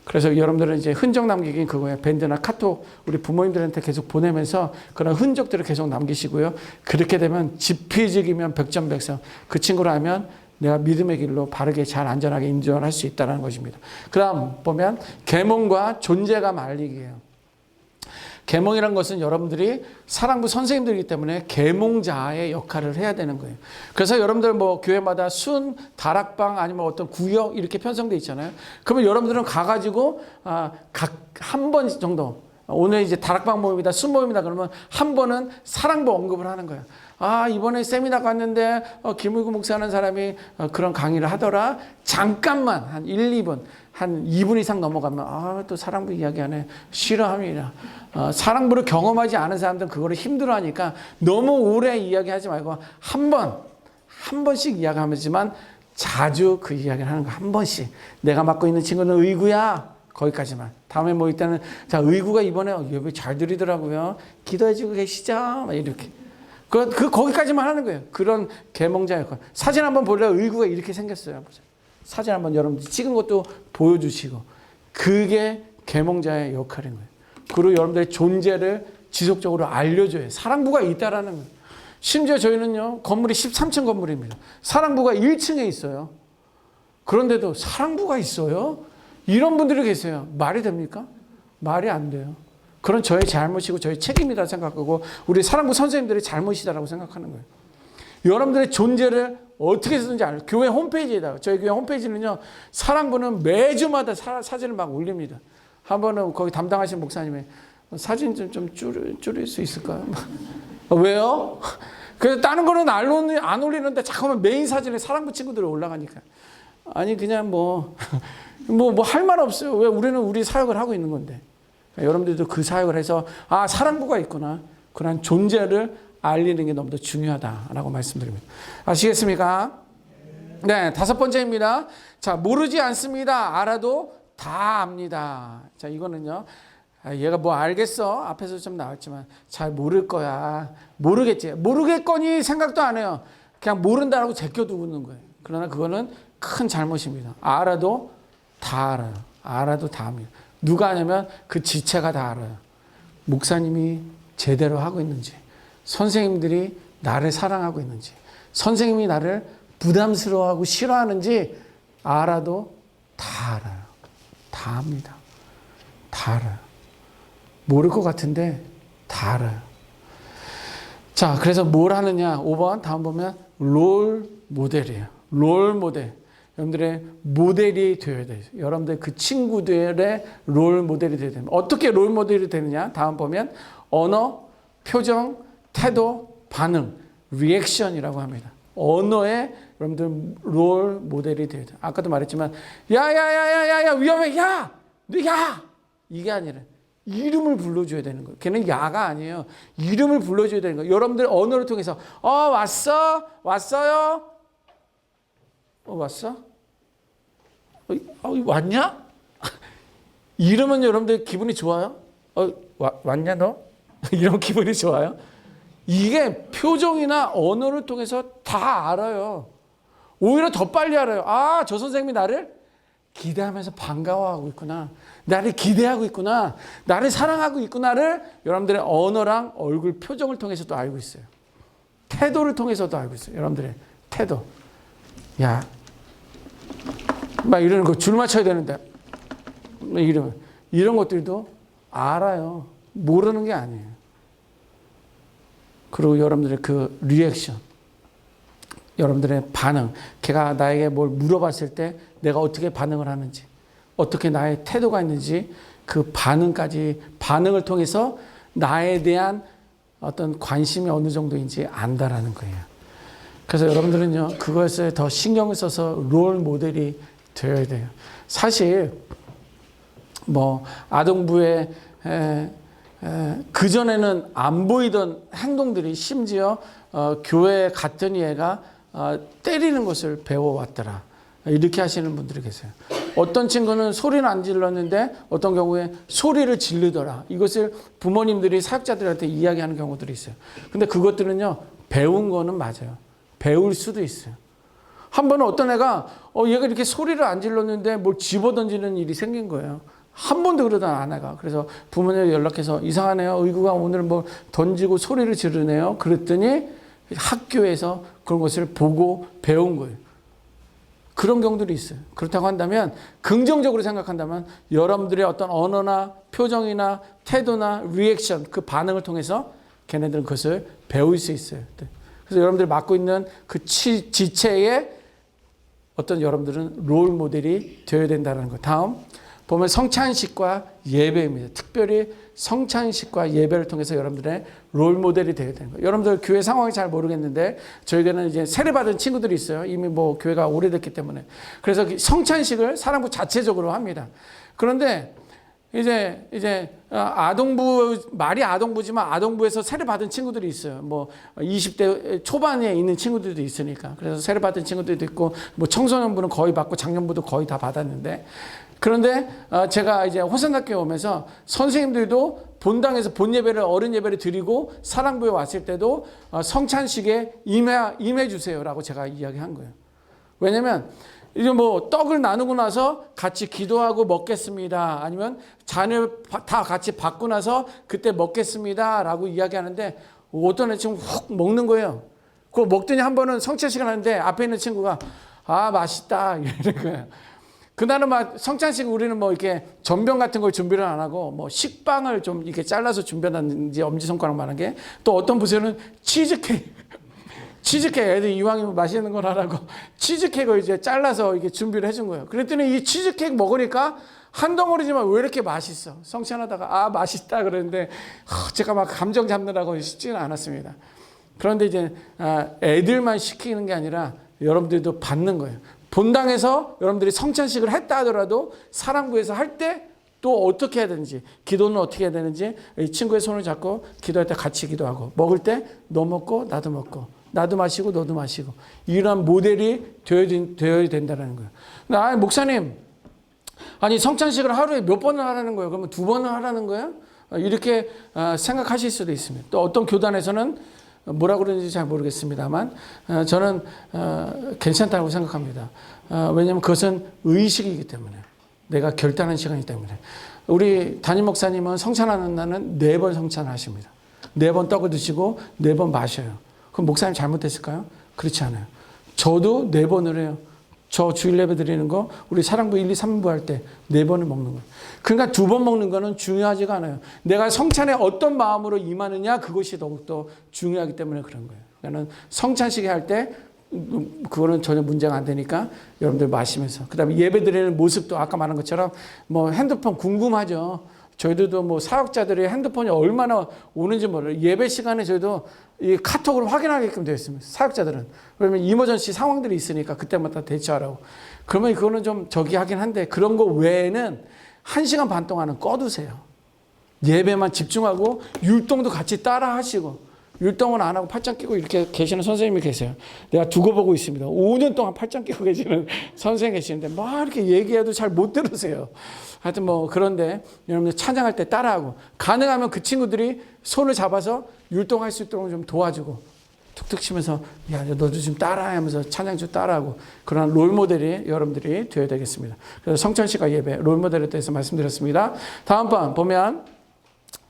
그래서 여러분들은 이제 흔적 남기긴 그거예요. 밴드나 카톡 우리 부모님들한테 계속 보내면서 그런 흔적들을 계속 남기시고요. 그렇게 되면 지피지기면 백전백승. 그 친구를 하면 내가 믿음의 길로 바르게 잘 안전하게 인정할 수 있다는 것입니다. 그 다음 보면 계몽과 존재감 알리기예요. 계몽이란 것은 여러분들이 사랑부 선생님들이기 때문에 계몽자의 역할을 해야 되는 거예요. 그래서 여러분들 뭐 교회마다 순, 다락방 아니면 어떤 구역 이렇게 편성되어 있잖아요. 그러면 여러분들은 가가지고 각 한 번 정도 오늘 이제 다락방 모임이다, 순 모임이다 그러면 한 번은 사랑부 언급을 하는 거예요. 이번에 세미나 갔는데 김의구 목사라는 사람이 그런 강의를 하더라. 잠깐만 한 1, 2분 한 2분 이상 넘어가면 또 사랑부 이야기하네. 싫어합니다. 사랑부를 경험하지 않은 사람들은 그거를 힘들어하니까 너무 오래 이야기하지 말고 한 번씩 이야기하지만 자주 그 이야기를 하는 거 한 번씩. 내가 맡고 있는 친구는 의구야. 거기까지만. 다음에 모일 때는 자 의구가 이번에 예배 잘 드리더라고요. 기도해주고 계시죠? 막 이렇게. 거기까지만 하는 거예요. 그런 계몽자 역할. 사진 한번 볼래요? 의구가 이렇게 생겼어요. 사진 한번 여러분들 찍은 것도 보여주시고. 그게 계몽자의 역할인 거예요. 그리고 여러분들의 존재를 지속적으로 알려줘요. 사랑부가 있다라는 거예요. 심지어 저희는요, 건물이 13층 건물입니다. 사랑부가 1층에 있어요. 그런데도 사랑부가 있어요? 이런 분들이 계세요. 말이 됩니까? 말이 안 돼요. 그건 저의 잘못이고 저의 책임이다 생각하고 우리 사랑부 선생님들의 잘못이다라고 생각하는 거예요. 여러분들의 존재를 어떻게 쓰는지 알아요. 교회 홈페이지에다가 저희 교회 홈페이지는요. 사랑부는 매주마다 사진을 막 올립니다. 한 번은 거기 담당하신 목사님이 사진 좀 줄일 수 있을까요? 왜요? 그래서 다른 거는 안 올리는데 잠깐만 메인 사진에 사랑부 친구들이 올라가니까 아니 그냥 뭐 할 말 없어요. 왜 우리는 우리 사역을 하고 있는 건데. 여러분들도 그 사역을 해서 사랑부가 있구나. 그런 존재를 알리는 게 너무도 중요하다라고 말씀드립니다. 아시겠습니까? 네, 5번째입니다. 자, 모르지 않습니다. 알아도 다 압니다. 자, 이거는요. 얘가 뭐 알겠어? 앞에서 좀 나왔지만 잘 모를 거야. 모르겠지. 모르겠거니 생각도 안 해요. 그냥 모른다라고 제껴두고 있는 거예요. 그러나 그거는 큰 잘못입니다. 알아도 다 알아요. 알아도 다 압니다. 누가 하냐면 그 지체가 다 알아요. 목사님이 제대로 하고 있는지, 선생님들이 나를 사랑하고 있는지, 선생님이 나를 부담스러워하고 싫어하는지 알아도 다 알아요. 다 압니다. 다 알아요. 모를 것 같은데 다 알아요. 자, 그래서 뭘 하느냐? 5번 다음 보면 롤 모델이에요. 롤 모델. 여러분들의 모델이 되어야 돼요. 여러분들 그 친구들의 롤 모델이 되어야 됩니다. 어떻게 롤 모델이 되느냐? 다음 보면 언어, 표정, 태도, 반응, 리액션이라고 합니다. 언어에 여러분들 롤 모델이 되어야 돼요. 아까도 말했지만 야야야야야야 위험해 야! 너 야! 이게 아니라 이름을 불러줘야 되는 거예요. 걔는 야가 아니에요. 이름을 불러줘야 되는 거예요. 여러분들 언어를 통해서 왔어? 왔어요? 왔어? 왔냐? 이러면 여러분들 기분이 좋아요? 왔냐 너? 이런 기분이 좋아요? 이게 표정이나 언어를 통해서 다 알아요. 오히려 더 빨리 알아요. 저 선생님이 나를 기대하면서 반가워하고 있구나. 나를 기대하고 있구나. 나를 사랑하고 있구나를 여러분들의 언어랑 얼굴 표정을 통해서도 알고 있어요. 태도를 통해서도 알고 있어요. 여러분들의 태도. 야, 막 이러는 거 줄 맞춰야 되는데 이런 것들도 알아요. 모르는 게 아니에요. 그리고 여러분들의 그 리액션, 여러분들의 반응, 걔가 나에게 뭘 물어봤을 때 내가 어떻게 반응을 하는지, 어떻게 나의 태도가 있는지 그 반응을 통해서 나에 대한 어떤 관심이 어느 정도인지 안다라는 거예요. 그래서 여러분들은요, 그것에 더 신경을 써서 롤 모델이 되어야 돼요. 사실 뭐 아동부에 그전에는 안 보이던 행동들이 심지어 교회에 갔더니 얘가 때리는 것을 배워왔더라. 이렇게 하시는 분들이 계세요. 어떤 친구는 소리는 안 질렀는데 어떤 경우에 소리를 지르더라. 이것을 부모님들이 사역자들한테 이야기하는 경우들이 있어요. 근데 그것들은요, 배운 거는 맞아요. 배울 수도 있어요. 한 번은 어떤 애가 얘가 이렇게 소리를 안 질렀는데 뭘 집어던지는 일이 생긴 거예요. 한 번도 그러던 아내가. 그래서 부모님에 연락해서 이상하네요. 의구가 오늘 뭐 던지고 소리를 지르네요. 그랬더니 학교에서 그런 것을 보고 배운 거예요. 그런 경우들이 있어요. 그렇다고 한다면, 긍정적으로 생각한다면 여러분들의 어떤 언어나 표정이나 태도나 리액션, 그 반응을 통해서 걔네들은 그것을 배울 수 있어요. 그래서 여러분들이 맡고 있는 그 지체에 어떤 여러분들은 롤 모델이 되어야 된다는 거. 다음 보면 성찬식과 예배입니다. 특별히 성찬식과 예배를 통해서 여러분들의 롤 모델이 되어야 되는 거예요. 여러분들 교회 상황이 잘 모르겠는데 저에게는 이제 세례받은 친구들이 있어요. 이미 뭐 교회가 오래됐기 때문에. 그래서 성찬식을 사랑부 자체적으로 합니다. 그런데 이제 아동부, 말이 아동부지만 아동부에서 세례받은 친구들이 있어요. 뭐 20대 초반에 있는 친구들도 있으니까. 그래서 세례받은 친구들도 있고, 뭐 청소년부는 거의 받고 작년부도 거의 다 받았는데, 그런데 제가 이제 호산학교에 오면서 선생님들도 본당에서 본 예배를, 어른 예배를 드리고 사랑부에 왔을 때도 성찬식에 임해 주세요라고 제가 이야기한 거예요. 왜냐면 이제 뭐 떡을 나누고 나서 같이 기도하고 먹겠습니다. 아니면 잔을 다 같이 받고 나서 그때 먹겠습니다라고 이야기하는데 어떤 애 지금 훅 먹는 거예요. 그거 먹더니 한 번은 성찬식을 하는데 앞에 있는 친구가 맛있다 이러는 거예요. 그날은 막 성찬식 우리는 뭐 이렇게 전병 같은 걸 준비를 안 하고 뭐 식빵을 좀 이렇게 잘라서 준비한다든지 엄지손가락만 한 게, 또 어떤 부서는 치즈케이크 애들 이왕이면 맛있는 걸 하라고 치즈케이크를 이제 잘라서 이렇게 준비를 해준 거예요. 그랬더니 이 치즈케이크 먹으니까 한 덩어리지만 왜 이렇게 맛있어? 성찬하다가 맛있다 그랬는데 제가 막 감정 잡느라고 쉽지는 않았습니다. 그런데 이제 애들만 시키는 게 아니라 여러분들도 받는 거예요. 본당에서 여러분들이 성찬식을 했다 하더라도 사랑부에서 할 때 또 어떻게 해야 되는지, 기도는 어떻게 해야 되는지, 이 친구의 손을 잡고 기도할 때 같이 기도하고, 먹을 때 너 먹고 나도 먹고, 나도 마시고 너도 마시고, 이런 모델이 되어야 된다는 거예요. 목사님, 아니 성찬식을 하루에 몇 번을 하라는 거예요? 그러면 2번을 하라는 거예요? 이렇게 생각하실 수도 있습니다. 또 어떤 교단에서는 뭐라 그러는지 잘 모르겠습니다만 저는 괜찮다고 생각합니다. 왜냐하면 그것은 의식이기 때문에, 내가 결단한 시간이기 때문에. 우리 담임 목사님은 성찬하는 날은 4번 성찬하십니다. 4번 떡을 드시고 4번 마셔요. 그럼 목사님 잘못됐을까요? 그렇지 않아요. 저도 4번을 해요. 저 주일 예배 드리는 거 우리 사랑부 1, 2, 3부 할 때 4번을 먹는 거예요. 그러니까 2번 먹는 거는 중요하지가 않아요. 내가 성찬에 어떤 마음으로 임하느냐, 그것이 더욱더 중요하기 때문에 그런 거예요. 그러니까 성찬식에 할 때 그거는 전혀 문제가 안 되니까 여러분들 마시면서, 그다음에 예배 드리는 모습도 아까 말한 것처럼 뭐 핸드폰 궁금하죠. 저희들도 뭐 사역자들의 핸드폰이 얼마나 오는지 몰라요. 예배 시간에 저희도 이 카톡을 확인하게끔 되어 있습니다. 사역자들은. 그러면 이머전시 상황들이 있으니까 그때마다 대처하라고. 그러면 그거는 좀 저기 하긴 한데, 그런 거 외에는 1시간 반 동안은 꺼두세요. 예배만 집중하고 율동도 같이 따라 하시고, 율동은 안 하고 팔짱 끼고 이렇게 계시는 선생님이 계세요. 내가 두고 보고 있습니다. 5년 동안 팔짱 끼고 계시는 선생님이 계시는데 막 이렇게 얘기해도 잘 못 들으세요. 하여튼 뭐 그런데 여러분들 찬양할 때 따라하고, 가능하면 그 친구들이 손을 잡아서 율동할 수 있도록 좀 도와주고, 툭툭 치면서 야 너도 좀 따라해 하면서 찬양 좀 따라하고, 그런 롤모델이 여러분들이 되어야 되겠습니다. 그래서 성찬식과 예배 롤모델에 대해서 말씀드렸습니다. 다음 번 보면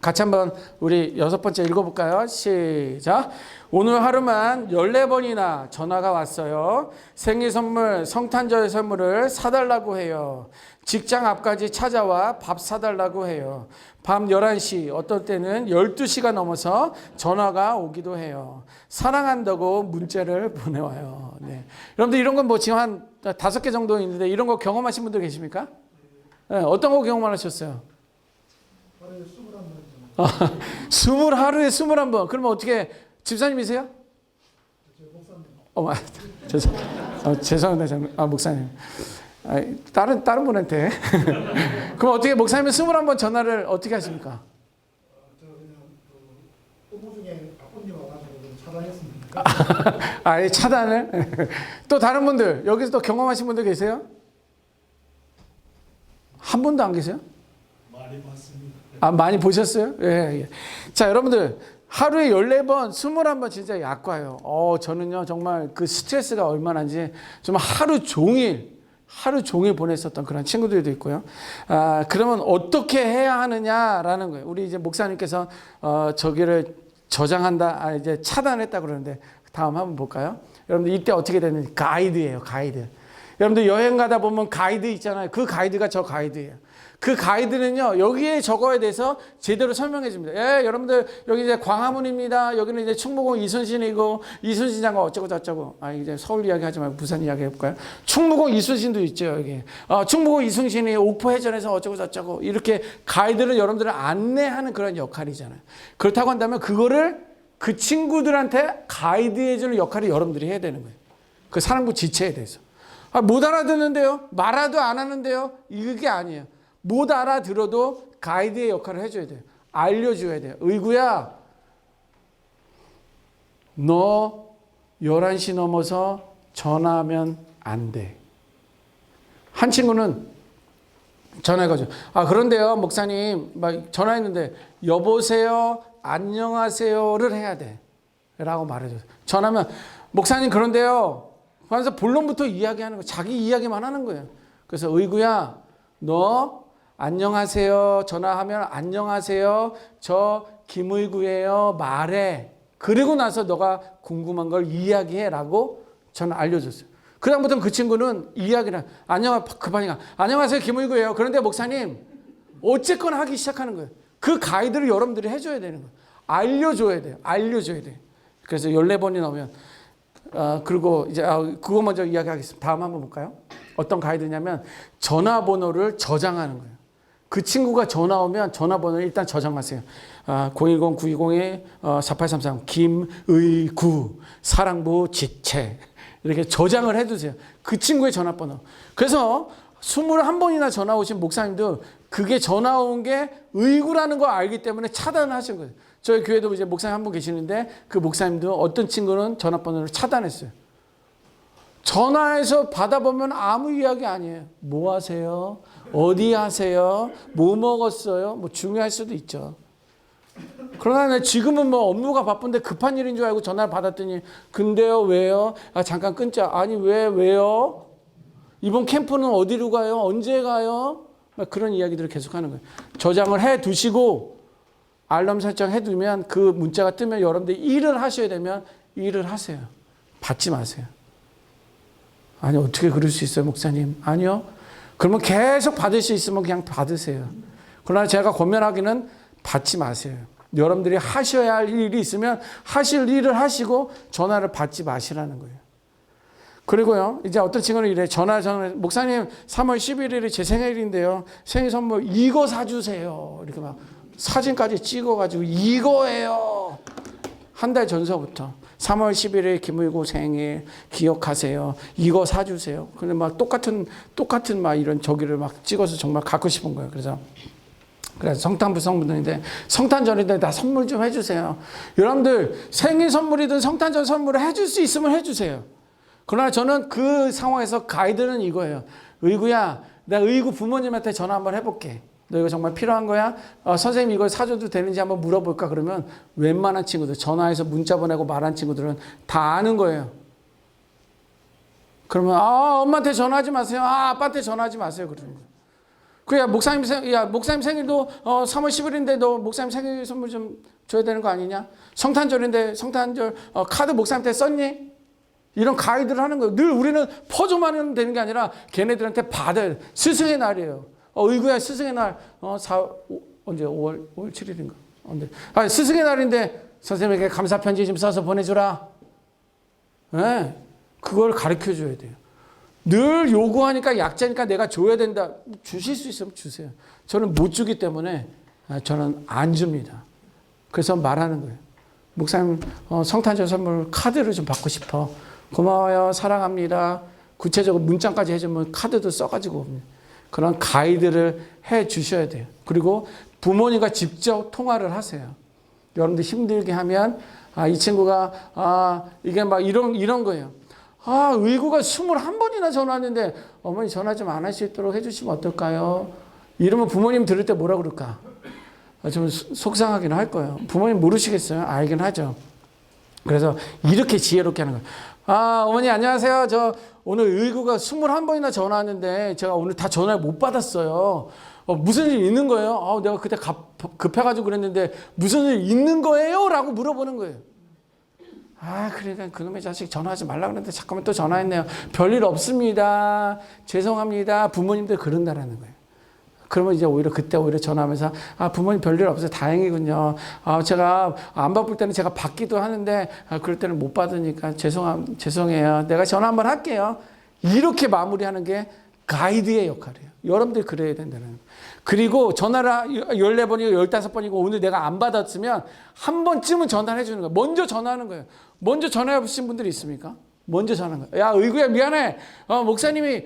같이 한번 우리 6번째 읽어볼까요? 시작. 오늘 하루만 14번이나 전화가 왔어요. 생일 선물, 성탄절 선물을 사달라고 해요. 직장 앞까지 찾아와 밥 사달라고 해요. 밤 11시, 어떨 때는 12시가 넘어서 전화가 오기도 해요. 사랑한다고 문자를 보내와요. 네. 여러분들 이런 건 뭐 지금 한 5개 정도 있는데 이런 거 경험하신 분들 계십니까? 네, 어떤 거 경험하셨어요? 하루에 21번. 그러면 어떻게, 집사님이세요? 죄송합니다. 목사님. 다른 분한테. 그럼 어떻게 목사님은 21번 전화를 어떻게 하십니까? 저 그냥 업무 중에 아버님 와가지고 차단했습니다. 아예 차단을? 또 다른 분들, 여기서 또 경험하신 분들 계세요? 한 분도 안 계세요? 많이 봤습니다. 많이 보셨어요? 예. 자, 여러분들. 하루에 14번, 21번 진짜 약과예요. 저는요, 정말 그 스트레스가 얼마나인지 정말 하루 종일 보냈었던 그런 친구들도 있고요. 그러면 어떻게 해야 하느냐라는 거예요. 우리 이제 목사님께서, 저기를 저장한다, 이제 차단했다 그러는데, 다음 한번 볼까요? 여러분들 이때 어떻게 되는지 가이드예요, 가이드. 여러분들 여행 가다 보면 가이드 있잖아요. 그 가이드가 저 가이드예요. 그 가이드는요, 여기에 저거에 대해서 제대로 설명해 줍니다. 예, 여러분들, 여기 이제 광화문입니다. 여기는 이제 충무공 이순신이고, 이순신 장관 어쩌고 저쩌고. 이제 서울 이야기 하지 말고 부산 이야기 해볼까요? 충무공 이순신도 있죠, 여기. 충무공 이순신이 옥포해전에서 어쩌고 저쩌고. 이렇게 가이드를 여러분들을 안내하는 그런 역할이잖아요. 그렇다고 한다면 그거를 그 친구들한테 가이드해 주는 역할을 여러분들이 해야 되는 거예요. 그 사랑부 지체에 대해서. 못 알아듣는데요? 말아도 안 하는데요? 이게 아니에요. 못 알아들어도 가이드의 역할을 해줘야 돼요. 알려줘야 돼요. 의구야, 너 11시 넘어서 전화하면 안 돼. 한 친구는 전화해가지고, 그런데요, 목사님, 막 전화했는데, 여보세요, 안녕하세요를 해야 돼. 라고 말해줘요. 전화하면, 목사님, 그런데요, 그래서 본론부터 이야기하는 거예요. 자기 이야기만 하는 거예요. 그래서 의구야, 너 안녕하세요. 전화하면 안녕하세요. 저 김의구예요. 말해. 그리고 나서 너가 궁금한 걸 이야기해라고 저는 알려줬어요. 그다음부터는 그 친구는 이야기를 급하니까 안녕하세요. 김의구예요. 그런데 목사님 어쨌거나 하기 시작하는 거예요. 그 가이드를 여러분들이 해줘야 되는 거예요. 알려줘야 돼요. 알려줘야 돼요. 그래서 14번이 나오면 그리고 이제 그거 먼저 이야기하겠습니다. 다음 한번 볼까요? 어떤 가이드냐면 전화번호를 저장하는 거예요. 그 친구가 전화 오면 전화번호를 일단 저장하세요. 010-920-4833 김의구 사랑부 지체 이렇게 저장을 해두세요. 그 친구의 전화번호. 그래서 21번이나 전화 오신 목사님도 그게 전화 온 게 의구라는 걸 알기 때문에 차단을 하신 거예요. 저희 교회도 이제 목사님 한 분 계시는데 그 목사님도 어떤 친구는 전화번호를 차단했어요. 전화해서 받아보면 아무 이야기 아니에요. 뭐 하세요? 어디 하세요? 뭐 먹었어요? 뭐 중요할 수도 있죠. 그러나 지금은 뭐 업무가 바쁜데 급한 일인 줄 알고 전화를 받았더니 근데요 왜요? 잠깐 끊자. 아니 왜요? 이번 캠프는 어디로 가요? 언제 가요? 막 그런 이야기들을 계속하는 거예요. 저장을 해두시고 알람 설정 해두면 그 문자가 뜨면 여러분들이 일을 하셔야 되면 일을 하세요. 받지 마세요. 아니 어떻게 그럴 수 있어요 목사님? 아니요. 그러면 계속 받을 수 있으면 그냥 받으세요. 그러나 제가 권면하기는 받지 마세요. 여러분들이 하셔야 할 일이 있으면 하실 일을 하시고 전화를 받지 마시라는 거예요. 그리고요 이제 어떤 친구는 이래 전화 목사님 3월 11일이 제 생일인데요. 생일 선물 이거 사주세요. 이렇게 막 사진까지 찍어가지고 이거예요. 한 달 전서부터 3월 11일 김의구 생일 기억하세요. 이거 사주세요. 근데 막 똑같은 막 이런 저기를 막 찍어서 정말 갖고 싶은 거예요. 그래서 성탄부 성분인데 성탄절인데 나 선물 좀 해주세요. 여러분들 생일 선물이든 성탄절 선물을 해줄 수 있으면 해주세요. 그러나 저는 그 상황에서 가이드는 이거예요. 의구야, 내가 의구 부모님한테 전화 한번 해볼게. 너 이거 정말 필요한 거야? 선생님 이걸 사줘도 되는지 한번 물어볼까? 그러면 웬만한 친구들, 전화해서 문자 보내고 말한 친구들은 다 아는 거예요. 그러면 엄마한테 전화하지 마세요. 아빠한테 전화하지 마세요. 그러는 거예요. 그래야 목사님 생일도 3월 10일인데 너 목사님 생일 선물 좀 줘야 되는 거 아니냐? 성탄절인데 성탄절 카드 목사님한테 썼니? 이런 가이드를 하는 거예요. 늘 우리는 퍼줘만 하면 되는 게 아니라 걔네들한테 받아야 돼. 스승의 날이에요. 의구야 스승의 날 언제 5월 7일인가? 언제? 스승의 날인데 선생님에게 감사 편지 좀 써서 보내주라. 네, 그걸 가르쳐 줘야 돼요. 늘 요구하니까 약자니까 내가 줘야 된다. 주실 수 있으면 주세요. 저는 못 주기 때문에 저는 안 줍니다. 그래서 말하는 거예요. 목사님 성탄절 선물 카드를 좀 받고 싶어. 고마워요. 사랑합니다. 구체적으로 문자까지 해주면 카드도 써가지고 그런 가이드를 해 주셔야 돼요. 그리고 부모님과 직접 통화를 하세요. 여러분들 힘들게 하면 이 친구가 이게 막 이런 거예요. 의구가 21번이나 전화 왔는데 어머니 전화 좀 안 할 수 있도록 해주시면 어떨까요? 이러면 부모님 들을 때 뭐라 그럴까? 좀 속상하긴 할 거예요. 부모님 모르시겠어요? 알긴 하죠. 그래서 이렇게 지혜롭게 하는 거예요. 어머니 안녕하세요. 저 오늘 의구가 21번이나 전화 왔는데 제가 오늘 다 전화를 못 받았어요. 무슨 일 있는 거예요? 내가 그때 급해가지고 그랬는데 무슨 일 있는 거예요? 라고 물어보는 거예요. 그러니까 그놈의 자식 전화하지 말라 그랬는데 잠깐만 또 전화했네요. 별일 없습니다. 죄송합니다. 부모님들 그런다라는 거예요. 그러면 이제 그때 오히려 전화하면서 부모님 별일 없어요. 다행이군요. 제가 안 바쁠 때는 제가 받기도 하는데 그럴 때는 못 받으니까 죄송해요. 내가 전화 한번 할게요. 이렇게 마무리하는 게 가이드의 역할이에요. 여러분들이 그래야 된다는 거예요. 그리고 전화를 14번이고 15번이고 오늘 내가 안 받았으면 한 번쯤은 전화를 해주는 거예요. 먼저 전화하는 거예요. 먼저 전화해 보신 분들이 있습니까? 먼저 전화하는 거예요. 야 의구야 미안해. 목사님이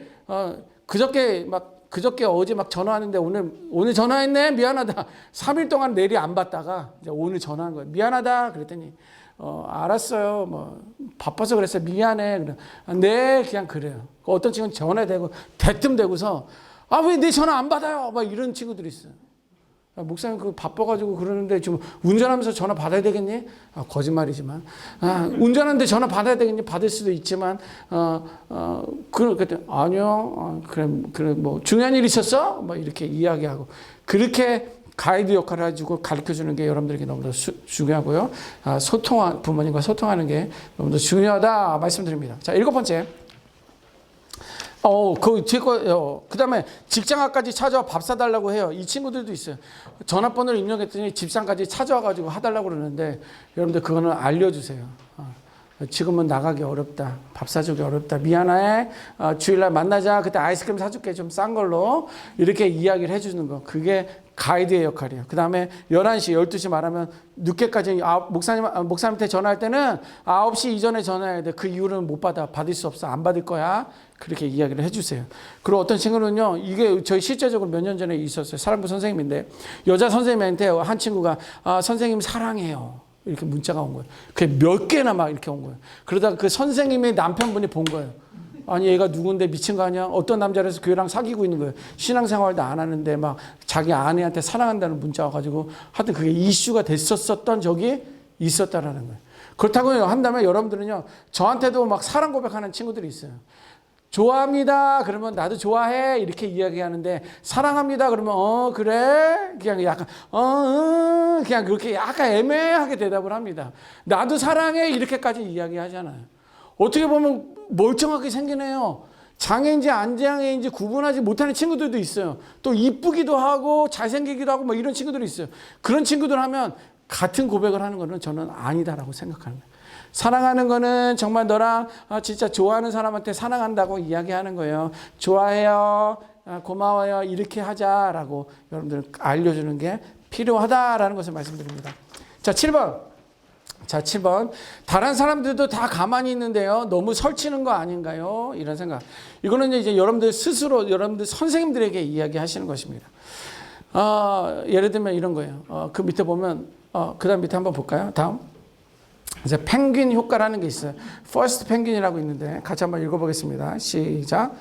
그저께 어제 막 전화하는데 오늘 전화했네 미안하다. 3일 동안 내리 안 받다가 이제 오늘 전화한 거예요. 미안하다 그랬더니 알았어요. 뭐 바빠서 그랬어요. 미안해. 그래. 네 그냥 그래요. 어떤 친구는 전화되고 대뜸대고서 왜 내 전화 안 받아요? 막 이런 친구들이 있어요. 목사님 그거 바빠가지고 그러는데 지금 운전하면서 전화 받아야 되겠니? 거짓말이지만 운전하는데 전화 받아야 되겠니? 받을 수도 있지만 그랬더니 아니요. 그래 뭐 중요한 일 있었어? 막 이렇게 이야기하고 그렇게 가이드 역할을 해주고 가르쳐주는 게 여러분들에게 너무나 중요하고요. 부모님과 소통하는 게 너무나 중요하다 말씀드립니다. 자 7번째. 그 다음에 직장 앞까지 찾아와 밥 사달라고 해요. 이 친구들도 있어요. 전화번호를 입력했더니 집상까지 찾아와가지고 하달라고 그러는데 여러분들 그거는 알려주세요. 지금은 나가기 어렵다. 밥 사주기 어렵다. 미안해. 주일날 만나자. 그때 아이스크림 사줄게. 좀 싼 걸로. 이렇게 이야기를 해주는 거. 그게 가이드의 역할이에요. 그 다음에 11시, 12시 말하면 늦게까지 목사님한테 전화할 때는 9시 이전에 전화해야 돼. 그 이후로는 못 받아. 받을 수 없어. 안 받을 거야. 그렇게 이야기를 해주세요. 그리고 어떤 친구는요. 이게 저희 실제적으로 몇 년 전에 있었어요. 사랑부 선생님인데 여자 선생님한테 한 친구가 선생님 사랑해요. 이렇게 문자가 온 거예요. 그게 몇 개나 막 이렇게 온 거예요. 그러다가 그 선생님의 남편분이 본 거예요. 아니 얘가 누군데 미친 거 아니야? 어떤 남자라서 교회랑 사귀고 있는 거예요. 신앙생활도 안 하는데 막 자기 아내한테 사랑한다는 문자 와가지고 하여튼 그게 이슈가 됐었던 적이 있었다라는 거예요. 그렇다고 한다면 여러분들은요. 저한테도 막 사랑 고백하는 친구들이 있어요. 좋아합니다. 그러면 나도 좋아해. 이렇게 이야기하는데 사랑합니다. 그러면 그래. 그냥 약간 그냥 그렇게 약간 애매하게 대답을 합니다. 나도 사랑해. 이렇게까지 이야기하잖아요. 어떻게 보면 멀쩡하게 생기네요. 장애인지 안 장애인지 구분하지 못하는 친구들도 있어요. 또 이쁘기도 하고 잘생기기도 하고 뭐 이런 친구들이 있어요. 그런 친구들 하면 같은 고백을 하는 거는 저는 아니다라고 생각하는 거예요. 사랑하는 거는 정말 너랑 진짜 좋아하는 사람한테 사랑한다고 이야기하는 거예요. 좋아해요. 고마워요. 이렇게 하자라고 여러분들 알려주는 게 필요하다라는 것을 말씀드립니다. 자, 7번. 자, 7번. 다른 사람들도 다 가만히 있는데요. 너무 설치는 거 아닌가요? 이런 생각. 이거는 이제 여러분들 스스로 여러분들 선생님들에게 이야기하시는 것입니다. 예를 들면 이런 거예요. 그 밑에 보면 그 다음 밑에 한번 볼까요? 다음. 이제 펭귄 효과라는 게 있어요. 퍼스트 펭귄이라고 있는데 같이 한번 읽어보겠습니다. 시작.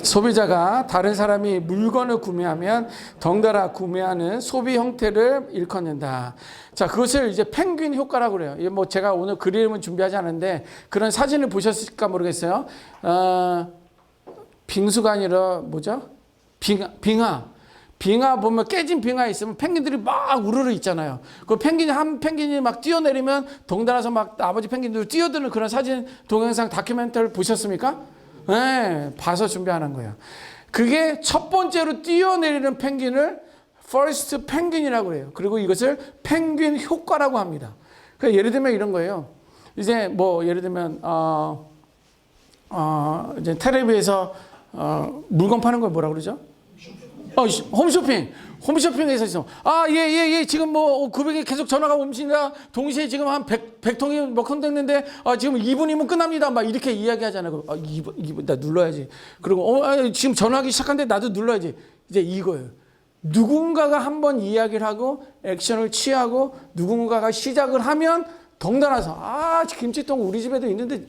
소비자가 다른 사람이 물건을 구매하면 덩달아 구매하는 소비 형태를 일컫는다. 자, 그것을 이제 펭귄 효과라고 그래요. 이게 뭐 제가 오늘 그림은 준비하지 않은데 그런 사진을 보셨을까 모르겠어요. 빙수가 아니라 뭐죠? 빙하 보면 깨진 빙하 있으면 펭귄들이 막 우르르 있잖아요. 그 한 펭귄이 막 뛰어내리면 덩달아서 막 아버지 펭귄들 뛰어드는 그런 사진, 동영상, 다큐멘터리를 보셨습니까? 네, 봐서 준비하는 거예요. 그게 첫 번째로 뛰어내리는 펭귄을 퍼스트 펭귄이라고 해요. 그리고 이것을 펭귄 효과라고 합니다. 그러니까 예를 들면 이런 거예요. 이제 뭐 예를 들면 이제 텔레비에서 물건 파는 걸 뭐라 그러죠? 홈쇼핑에서 있어. 예. 지금 뭐 900에 계속 전화가 옵니다. 동시에 지금 한 100통이 몇 통 됐는데, 지금 2분이면 끝납니다. 막 이렇게 이야기 하잖아요. 2분, 나 눌러야지. 그리고, 지금 전화하기 시작한데 나도 눌러야지. 이제 이거예요. 누군가가 한번 이야기를 하고, 액션을 취하고, 누군가가 시작을 하면, 덩달아서 김치통 우리 집에도 있는데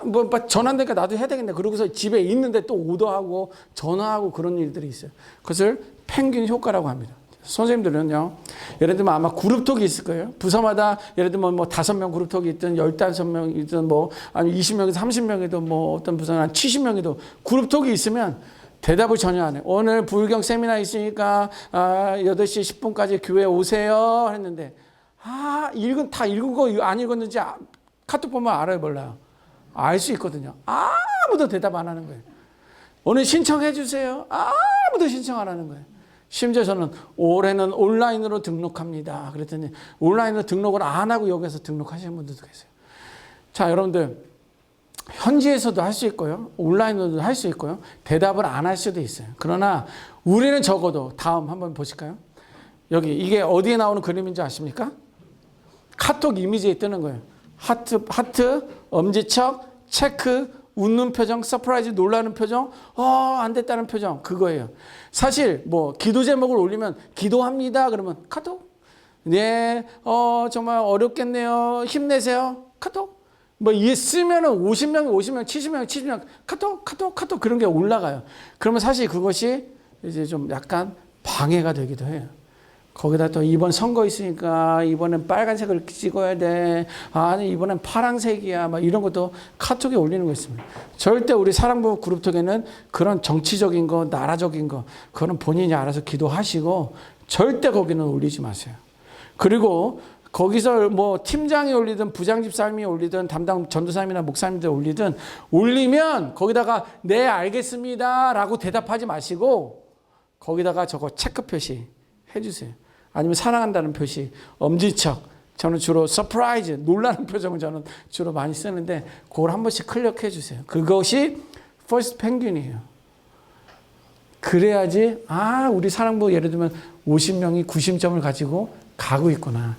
뭐 전화되니까 나도 해야 되겠네. 그러고서 집에 있는데 또 오더하고 전화하고 그런 일들이 있어요. 그것을 펭귄 효과라고 합니다. 선생님들은요, 예를 들면 아마 그룹톡이 있을 거예요. 부서마다 예를 들면 뭐 5명 그룹톡이 있든 15명이든 뭐 아니면 20명에서 30명에도 뭐 어떤 부서는 한 70명에도 그룹톡이 있으면 대답을 전혀 안 해요. 오늘 불경 세미나 있으니까 8시 10분까지 교회 오세요 했는데 다 읽은 거 안 읽었는지 카톡 보면 알아요, 몰라요? 알 수 있거든요. 아무도 대답 안 하는 거예요. 오늘 신청해 주세요. 아무도 신청 안 하는 거예요. 심지어 저는 올해는 온라인으로 등록합니다. 그랬더니 온라인으로 등록을 안 하고 여기서 등록하시는 분들도 계세요. 자, 여러분들 현지에서도 할 수 있고요. 온라인으로도 할 수 있고요. 대답을 안 할 수도 있어요. 그러나 우리는 적어도 다음 한번 보실까요? 여기 이게 어디에 나오는 그림인지 아십니까? 카톡 이미지에 뜨는 거예요. 하트, 엄지척, 체크, 웃는 표정, 서프라이즈, 놀라는 표정, 안 됐다는 표정, 그거예요. 사실 뭐 기도 제목을 올리면 기도합니다 그러면 카톡, 네, 정말 어렵겠네요, 힘내세요, 카톡. 뭐 이게 쓰면은 50명, 70명 카톡 그런 게 올라가요. 그러면 사실 그것이 이제 좀 약간 방해가 되기도 해요. 거기다 또 이번 선거 있으니까 이번엔 빨간색을 찍어야 돼. 아니 이번엔 파란색이야. 막 이런 것도 카톡에 올리는 거 있습니다. 절대 우리 사랑부 그룹톡에는 그런 정치적인 거, 나라적인 거, 그거는 본인이 알아서 기도하시고 절대 거기는 올리지 마세요. 그리고 거기서 뭐 팀장이 올리든 부장집사님이 올리든 담당 전도사님이나 목사님들 올리면 거기다가 네 알겠습니다 라고 대답하지 마시고 거기다가 저거 체크 표시 해주세요. 아니면 사랑한다는 표시, 엄지척, 저는 주로 서프라이즈, 놀라는 표정을 저는 주로 많이 쓰는데 그걸 한 번씩 클릭해 주세요. 그것이 퍼스트 펭귄이에요. 그래야지 우리 사랑부 예를 들면 50명이 90점을 가지고 가고 있구나.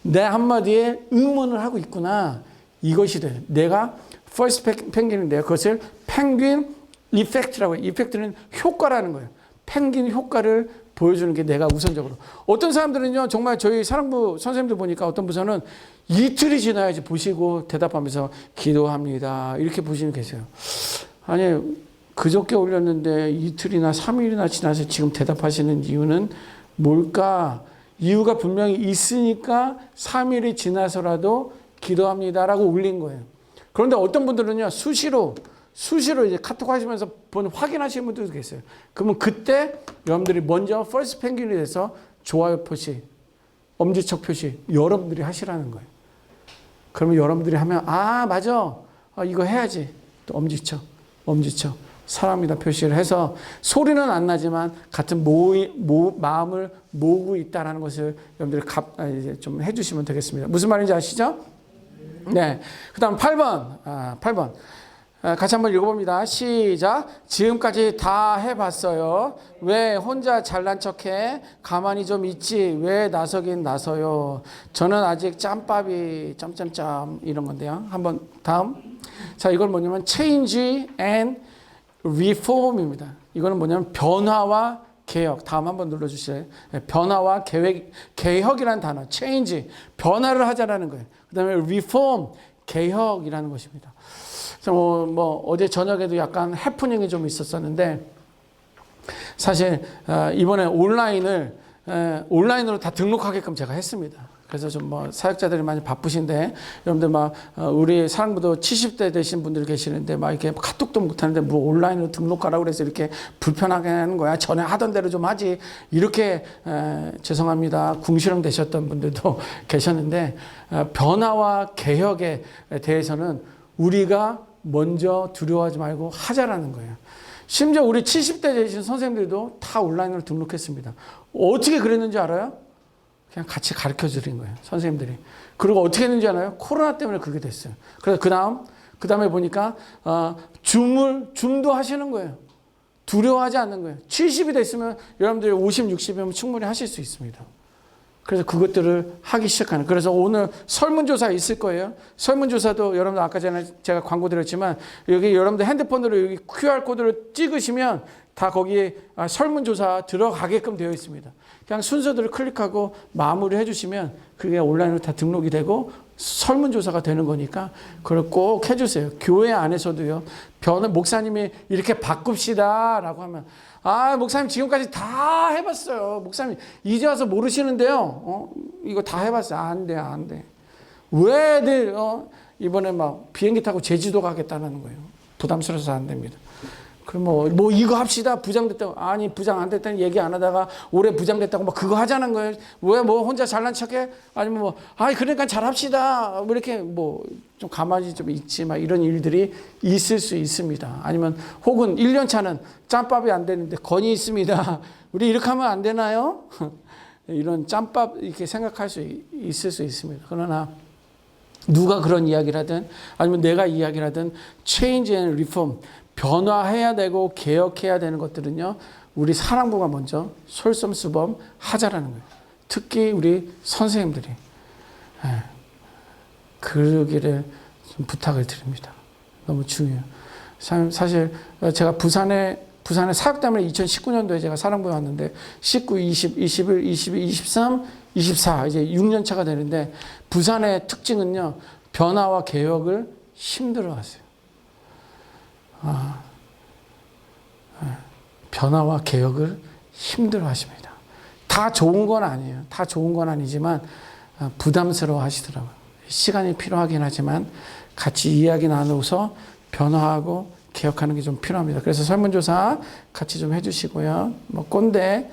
내 한마디에 응원을 하고 있구나. 이것이 돼요. 내가 퍼스트 펭귄인데요. 그것을 펭귄 이펙트라고 해요. 이펙트는 효과라는 거예요. 펭귄 효과를 보여주는 게 내가 우선적으로. 어떤 사람들은요, 정말 저희 사랑부 선생님들 보니까 어떤 부서는 이틀이 지나야지 보시고 대답하면서 기도합니다. 이렇게 보시는 계세요. 아니, 그저께 올렸는데 이틀이나 3일이나 지나서 지금 대답하시는 이유는 뭘까? 이유가 분명히 있으니까 3일이 지나서라도 기도합니다라고 올린 거예요. 그런데 어떤 분들은요, 수시로 이제 카톡 하시면서 확인하시는 분들도 계세요. 그러면 그때 여러분들이 먼저 퍼스트 펭귄이 돼서 좋아요 표시, 엄지척 표시 여러분들이 하시라는 거예요. 그러면 여러분들이 하면 맞아. 이거 해야지. 또 엄지척, 사랑합니다 표시를 해서 소리는 안 나지만 같은 마음을 모으고 있다는 것을 여러분들이 이제 좀 해주시면 되겠습니다. 무슨 말인지 아시죠? 네. 그 다음 8번. 같이 한번 읽어봅니다. 시작. 지금까지 다 해봤어요. 왜 혼자 잘난 척해? 가만히 좀 있지. 왜 나서긴 나서요. 저는 아직 짬밥이 점점점 이런 건데요. 한번 다음. 자, 이걸 뭐냐면 change and reform입니다. 이거는 뭐냐면 변화와 개혁. 다음 한번 눌러주세요. 변화와 개혁이라는 단어. change. 변화를 하자라는 거예요. 그 다음에 reform. 개혁이라는 것입니다. 뭐 어제 저녁에도 약간 해프닝이 좀 있었었는데 사실 이번에 온라인을 온라인으로 다 등록하게끔 제가 했습니다. 그래서 좀 뭐 사역자들이 많이 바쁘신데 여러분들 막 우리 사랑부도 70대 되신 분들 계시는데 막 이렇게 카톡도 못 하는데 뭐 온라인으로 등록하라고 그래서 이렇게 불편하게 하는 거야. 전에 하던 대로 좀 하지. 이렇게 죄송합니다. 궁시렁 되셨던 분들도 계셨는데 변화와 개혁에 대해서는 우리가 먼저 두려워하지 말고 하자라는 거예요. 심지어 우리 70대 되신 선생님들도 다 온라인으로 등록했습니다. 어떻게 그랬는지 알아요? 그냥 같이 가르쳐 드린 거예요. 선생님들이. 그리고 어떻게 했는지 알아요? 코로나 때문에 그렇게 됐어요. 그래서 그 다음에 보니까 줌도 하시는 거예요. 두려워하지 않는 거예요. 70이 됐으면 여러분들이 50, 60이면 충분히 하실 수 있습니다. 그래서 그것들을 하기 시작하는. 그래서 오늘 설문조사 있을 거예요. 설문조사도 여러분들 아까 전에 제가 광고 드렸지만 여기 여러분들 핸드폰으로 여기 QR코드를 찍으시면 다 거기에 설문조사 들어가게끔 되어 있습니다. 그냥 순서들을 클릭하고 마무리해 주시면 그게 온라인으로 다 등록이 되고 설문조사가 되는 거니까 그걸 꼭 해주세요. 교회 안에서도요. 목사님이 이렇게 바꿉시다 라고 하면 목사님 지금까지 다 해봤어요. 목사님 이제 와서 모르시는데요. 이거 다 해봤어요. 안 돼. 왜 이번에 막 비행기 타고 제주도 가겠다는 거예요. 부담스러워서 안 됩니다. 그럼 뭐 이거 합시다. 부장됐다고. 아니 부장 안 됐다는 얘기 안 하다가 올해 부장됐다고 막 그거 하자는 거예요. 왜 뭐 혼자 잘난 척해? 아니면 그러니까 잘합시다. 뭐 이렇게 좀 가만히 좀 있지 막 이런 일들이 있을 수 있습니다. 아니면 혹은 1년 차는 짬밥이 안 되는데 건이 있습니다. 우리 이렇게 하면 안 되나요? 이런 짬밥 이렇게 생각할 수 있을 수 있습니다. 그러나 누가 그런 이야기를 하든 아니면 내가 이야기를 하든 change and reform 변화해야 되고 개혁해야 되는 것들은요. 우리 사랑부가 먼저 솔선수범 하자라는 거예요. 특히 우리 선생님들이 그러기를 좀 부탁을 드립니다. 너무 중요해요. 사실 제가 부산에 사역담을 2019년도에 제가 사랑부에 왔는데 19, 20, 21, 22, 23, 24 이제 6년 차가 되는데 부산의 특징은요. 변화와 개혁을 힘들어하세요. 변화와 개혁을 힘들어 하십니다. 다 좋은 건 아니에요. 다 좋은 건 아니지만 부담스러워 하시더라고요. 시간이 필요하긴 하지만 같이 이야기 나누어서 변화하고 개혁하는 게 좀 필요합니다. 그래서 설문조사 같이 좀 해주시고요. 뭐 꼰대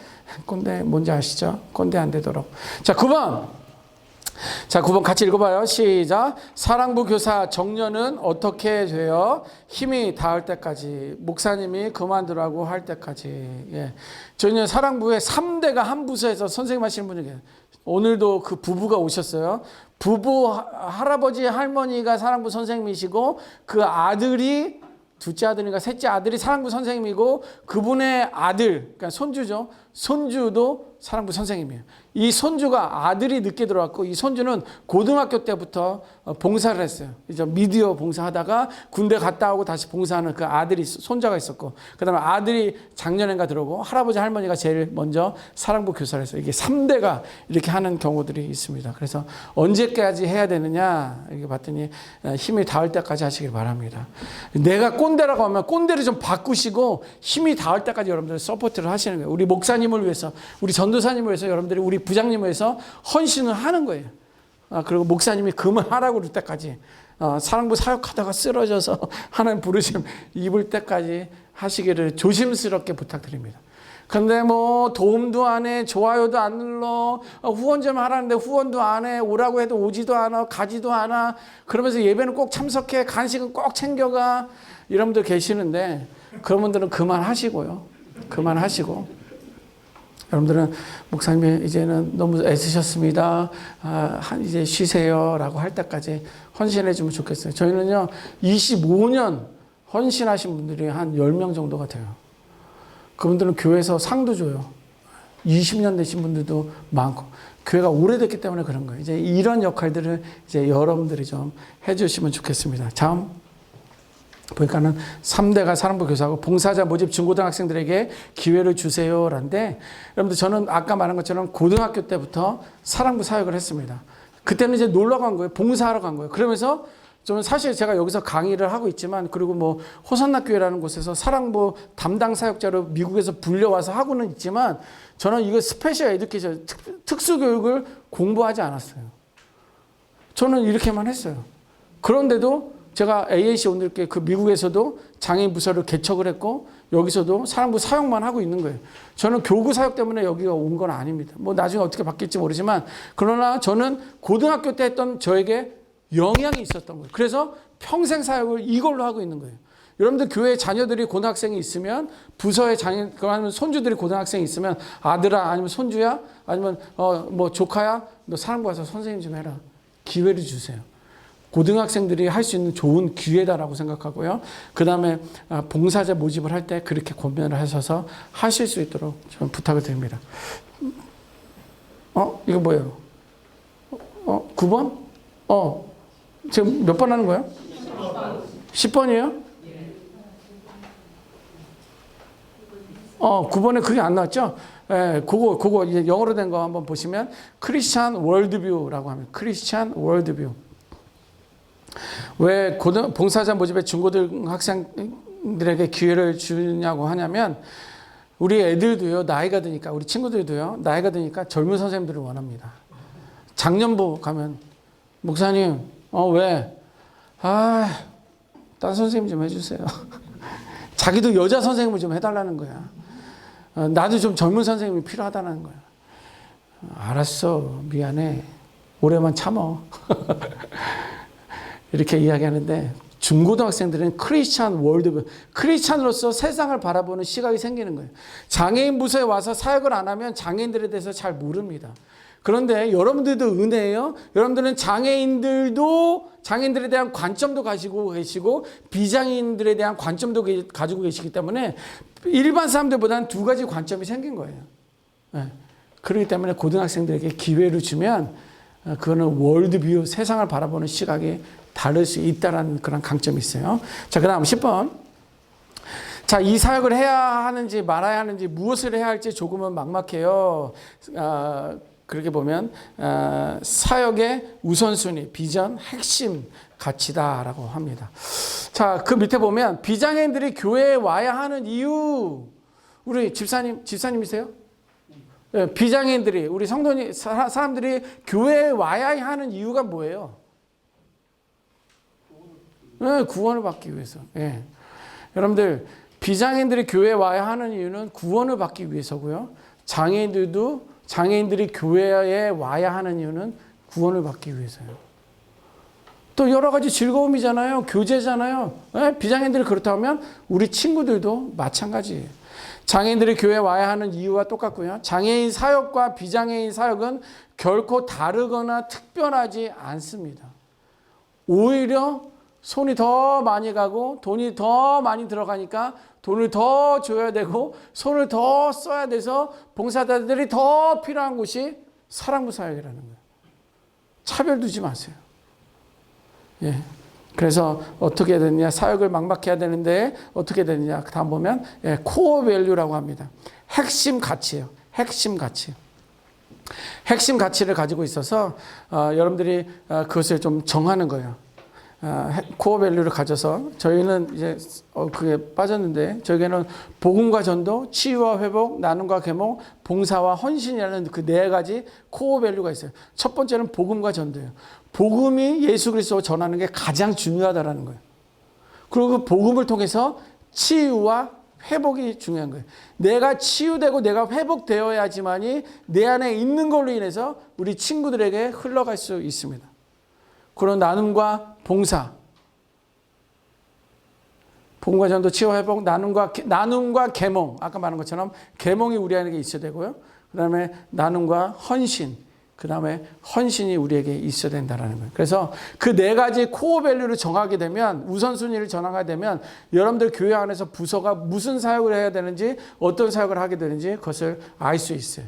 뭔지 아시죠? 꼰대 안 되도록. 자, 9번 같이 읽어봐요. 시작. 사랑부 교사 정년은 어떻게 돼요? 힘이 닿을 때까지. 목사님이 그만두라고 할 때까지. 예. 저희는 사랑부에 3대가 한 부서에서 선생님 하시는 분이 계세요. 오늘도 그 부부가 오셨어요. 할아버지, 할머니가 사랑부 선생님이시고 그 아들이 둘째 아들인가 셋째 아들이 사랑부 선생님이고 그분의 아들, 그러니까 손주죠. 손주도 사랑부 선생님이에요. 이 손주가 아들이 늦게 들어왔고 이 손주는 고등학교 때부터 봉사를 했어요. 이제 미디어 봉사하다가 군대 갔다 오고 다시 봉사하는 그 아들이 손자가 있었고 그다음에 아들이 작년인가 들어오고 할아버지 할머니가 제일 먼저 사랑부 교사를 했어요. 이게 3대가 이렇게 하는 경우들이 있습니다. 그래서 언제까지 해야 되느냐 이렇게 봤더니 힘이 닿을 때까지 하시길 바랍니다. 내가 꼰대라고 하면 꼰대를 좀 바꾸시고 힘이 닿을 때까지 여러분들 서포트를 하시는 거예요. 우리 목사님을 위해서 우리 전도사님을 위해서 여러분들이 우리 부장님을 위해서 헌신을 하는 거예요. 그리고 목사님이 그만하라고 그럴 때까지 사랑부 사역하다가 쓰러져서 하나님 부르심 입을 때까지 하시기를 조심스럽게 부탁드립니다. 근데 뭐 도움도 안 해, 좋아요도 안 눌러, 후원 좀 하라는데 후원도 안 해, 오라고 해도 오지도 않아, 가지도 않아. 그러면서 예배는 꼭 참석해, 간식은 꼭 챙겨가. 이런 분들 계시는데 그런 분들은 그만하시고요. 그만하시고. 여러분들은 목사님이 이제는 너무 애쓰셨습니다. 이제 쉬세요. 라고 할 때까지 헌신해 주면 좋겠어요. 저희는요, 25년 헌신하신 분들이 한 10명 정도가 돼요. 그분들은 교회에서 상도 줘요. 20년 되신 분들도 많고. 교회가 오래됐기 때문에 그런 거예요. 이제 이런 역할들을 이제 여러분들이 좀 해주시면 좋겠습니다. 다음. 보니까는 3대가 사랑부 교사고 봉사자 모집 중고등학생들에게 기회를 주세요. 라는데 여러분들 저는 아까 말한 것처럼 고등학교 때부터 사랑부 사역을 했습니다. 그때는 이제 놀러 간 거예요. 봉사하러 간 거예요. 그러면서 좀 사실 제가 여기서 강의를 하고 있지만 그리고 뭐 호산나교회라는 곳에서 사랑부 담당 사역자로 미국에서 불려와서 하고는 있지만 저는 이거 스페셜 에듀케이션 특수교육을 공부하지 않았어요. 저는 이렇게만 했어요. 그런데도 제가 AAC 오늘께 그 미국에서도 장애인 부서를 개척을 했고 여기서도 사랑부 사역만 하고 있는 거예요. 저는 교구 사역 때문에 여기가 온 건 아닙니다. 뭐 나중에 어떻게 바뀔지 모르지만 그러나 저는 고등학교 때 했던 저에게 영향이 있었던 거예요. 그래서 평생 사역을 이걸로 하고 있는 거예요. 여러분들 교회 자녀들이 고등학생이 있으면 부서에 장애인 아니면 손주들이 고등학생이 있으면 아들아 아니면 손주야 아니면 뭐 조카야 너 사랑부 와서 선생님 좀 해라. 기회를 주세요. 고등학생들이 할 수 있는 좋은 기회다라고 생각하고요. 그 다음에 봉사자 모집을 할 때 그렇게 고민을 하셔서 하실 수 있도록 좀 부탁을 드립니다. 이거 뭐예요? 9번? 지금 몇 번 하는 거예요? 10번이에요? 9번에 그게 안 나왔죠? 예, 그거 이제 영어로 된 거 한번 보시면 크리스찬 월드뷰라고 합니다. 크리스찬 월드뷰. 왜 봉사자 모집에 중고등학생들에게 기회를 주냐고 하냐면 우리 애들도요 나이가 드니까 우리 친구들도요 나이가 드니까 젊은 선생님들을 원합니다. 작년부 가면 목사님 왜? 딴 선생님 좀 해주세요. 자기도 여자 선생님을 좀 해달라는 거야. 나도 좀 젊은 선생님이 필요하다는 거야. 알았어 미안해 올해만 참어. 이렇게 이야기하는데 중고등학생들은 크리스찬 월드뷰, 크리스찬으로서 세상을 바라보는 시각이 생기는 거예요. 장애인 부서에 와서 사역을 안 하면 장애인들에 대해서 잘 모릅니다. 그런데 여러분들도 은혜예요. 여러분들은 장애인들에 대한 관점도 가지고 계시고 비장애인들에 대한 관점도 가지고 계시기 때문에 일반 사람들보다는 두 가지 관점이 생긴 거예요. 네. 그렇기 때문에 고등학생들에게 기회를 주면 그거는 월드뷰, 세상을 바라보는 시각이 다를 수 있다는 그런 강점이 있어요. 자, 그 다음 10번. 자, 이 사역을 해야 하는지 말아야 하는지 무엇을 해야 할지 조금은 막막해요. 그렇게 보면 사역의 우선순위, 비전, 핵심 가치다라고 합니다. 자, 그 밑에 보면 비장애인들이 교회에 와야 하는 이유. 우리 집사님이세요? 네, 비장애인들이 우리 성도님 사람들이 교회에 와야 하는 이유가 뭐예요? 네, 구원을 받기 위해서. 네. 여러분들 비장애인들이 교회에 와야 하는 이유는 구원을 받기 위해서고요. 장애인들이 교회에 와야 하는 이유는 구원을 받기 위해서요. 또 여러 가지 즐거움이잖아요. 교제잖아요. 네? 비장애인들이 그렇다면 우리 친구들도 마찬가지예요. 장애인들이 교회에 와야 하는 이유와 똑같고요. 장애인 사역과 비장애인 사역은 결코 다르거나 특별하지 않습니다. 오히려 손이 더 많이 가고 돈이 더 많이 들어가니까 돈을 더 줘야 되고 손을 더 써야 돼서 봉사자들이 더 필요한 곳이 사랑부 사역이라는 거예요. 차별 두지 마세요. 예. 그래서 어떻게 되느냐, 사역을 막막해야 되는데 어떻게 되느냐, 다음 보면 코어 밸류라고 합니다. 핵심 가치예요. 핵심 가치. 핵심 가치를 가지고 있어서 여러분들이 그것을 좀 정하는 거예요. 코어 밸류를 가져서 저희는 이제 그게 빠졌는데 저에게는 복음과 전도, 치유와 회복, 나눔과 계몽, 봉사와 헌신이라는 그 네 가지 코어 밸류가 있어요. 첫 번째는 복음과 전도예요. 복음이 예수 그리스도 전하는 게 가장 중요하다라는 거예요. 그리고 그 복음을 통해서 치유와 회복이 중요한 거예요. 내가 치유되고 내가 회복되어야지만이 내 안에 있는 걸로 인해서 우리 친구들에게 흘러갈 수 있습니다. 그런 나눔과 봉사, 복음과 전도, 치유, 회복, 나눔과 계몽, 아까 말한 것처럼 계몽이 우리 안에 있어야 되고요. 그 다음에 나눔과 헌신, 그 다음에 헌신이 우리에게 있어야 된다는 거예요. 그래서 그 네 가지 코어 밸류를 정하게 되면, 우선순위를 정하게 되면 여러분들 교회 안에서 부서가 무슨 사역을 해야 되는지, 어떤 사역을 하게 되는지 그것을 알 수 있어요.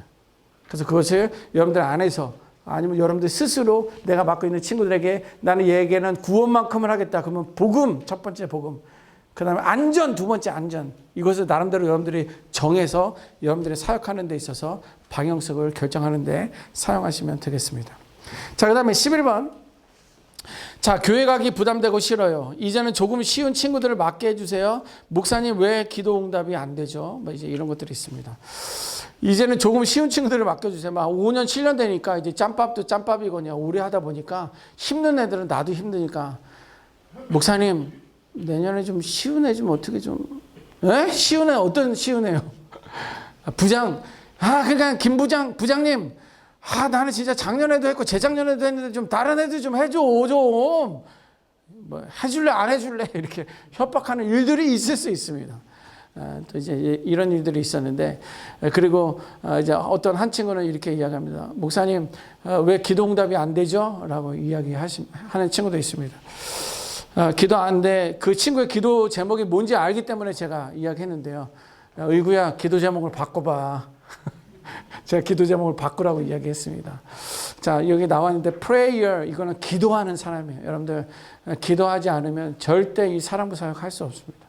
그래서 그것을 여러분들 안에서 아니면 여러분들 스스로 내가 맡고 있는 친구들에게 나는 얘에게는 구원만큼을 하겠다. 그러면 복음, 첫 번째 복음. 그 다음에 안전, 두 번째 안전. 이것을 나름대로 여러분들이 정해서 여러분들이 사역하는 데 있어서 방향성을 결정하는 데 사용하시면 되겠습니다. 자, 그 다음에 11번. 자, 교회 가기 부담되고 싫어요. 이제는 조금 쉬운 친구들을 맡게 해주세요. 목사님 왜 기도 응답이 안 되죠? 뭐 이제 이런 것들이 있습니다. 이제는 조금 쉬운 친구들을 맡겨주세요. 막 5년, 7년 되니까 이제 짬밥도 짬밥이거든요. 오래 하다 보니까 힘든 애들은 나도 힘드니까 목사님 내년에 좀 쉬운 애 좀 어떻게 좀 쉬운 애 어떤 쉬운 애요? 부장 그러니까 김 부장님 나는 진짜 작년에도 했고 재작년에도 했는데 좀 다른 애들 좀 해줘 좀 뭐 해줄래 안 해줄래 이렇게 협박하는 일들이 있을 수 있습니다. 또 이제 이런 일들이 있었는데 그리고 이제 어떤 한 친구는 이렇게 이야기합니다. 목사님 왜 기도응답이 안 되죠? 라고 이야기하는 친구도 있습니다. 기도 안 돼. 그 친구의 기도 제목이 뭔지 알기 때문에 제가 이야기했는데요. 의구야 기도 제목을 바꿔봐. 제가 기도 제목을 바꾸라고 이야기했습니다. 자, 여기 나와 있는데 prayer 이거는 기도하는 사람이에요. 여러분들 기도하지 않으면 절대 이 사랑부 사역 할 수 없습니다.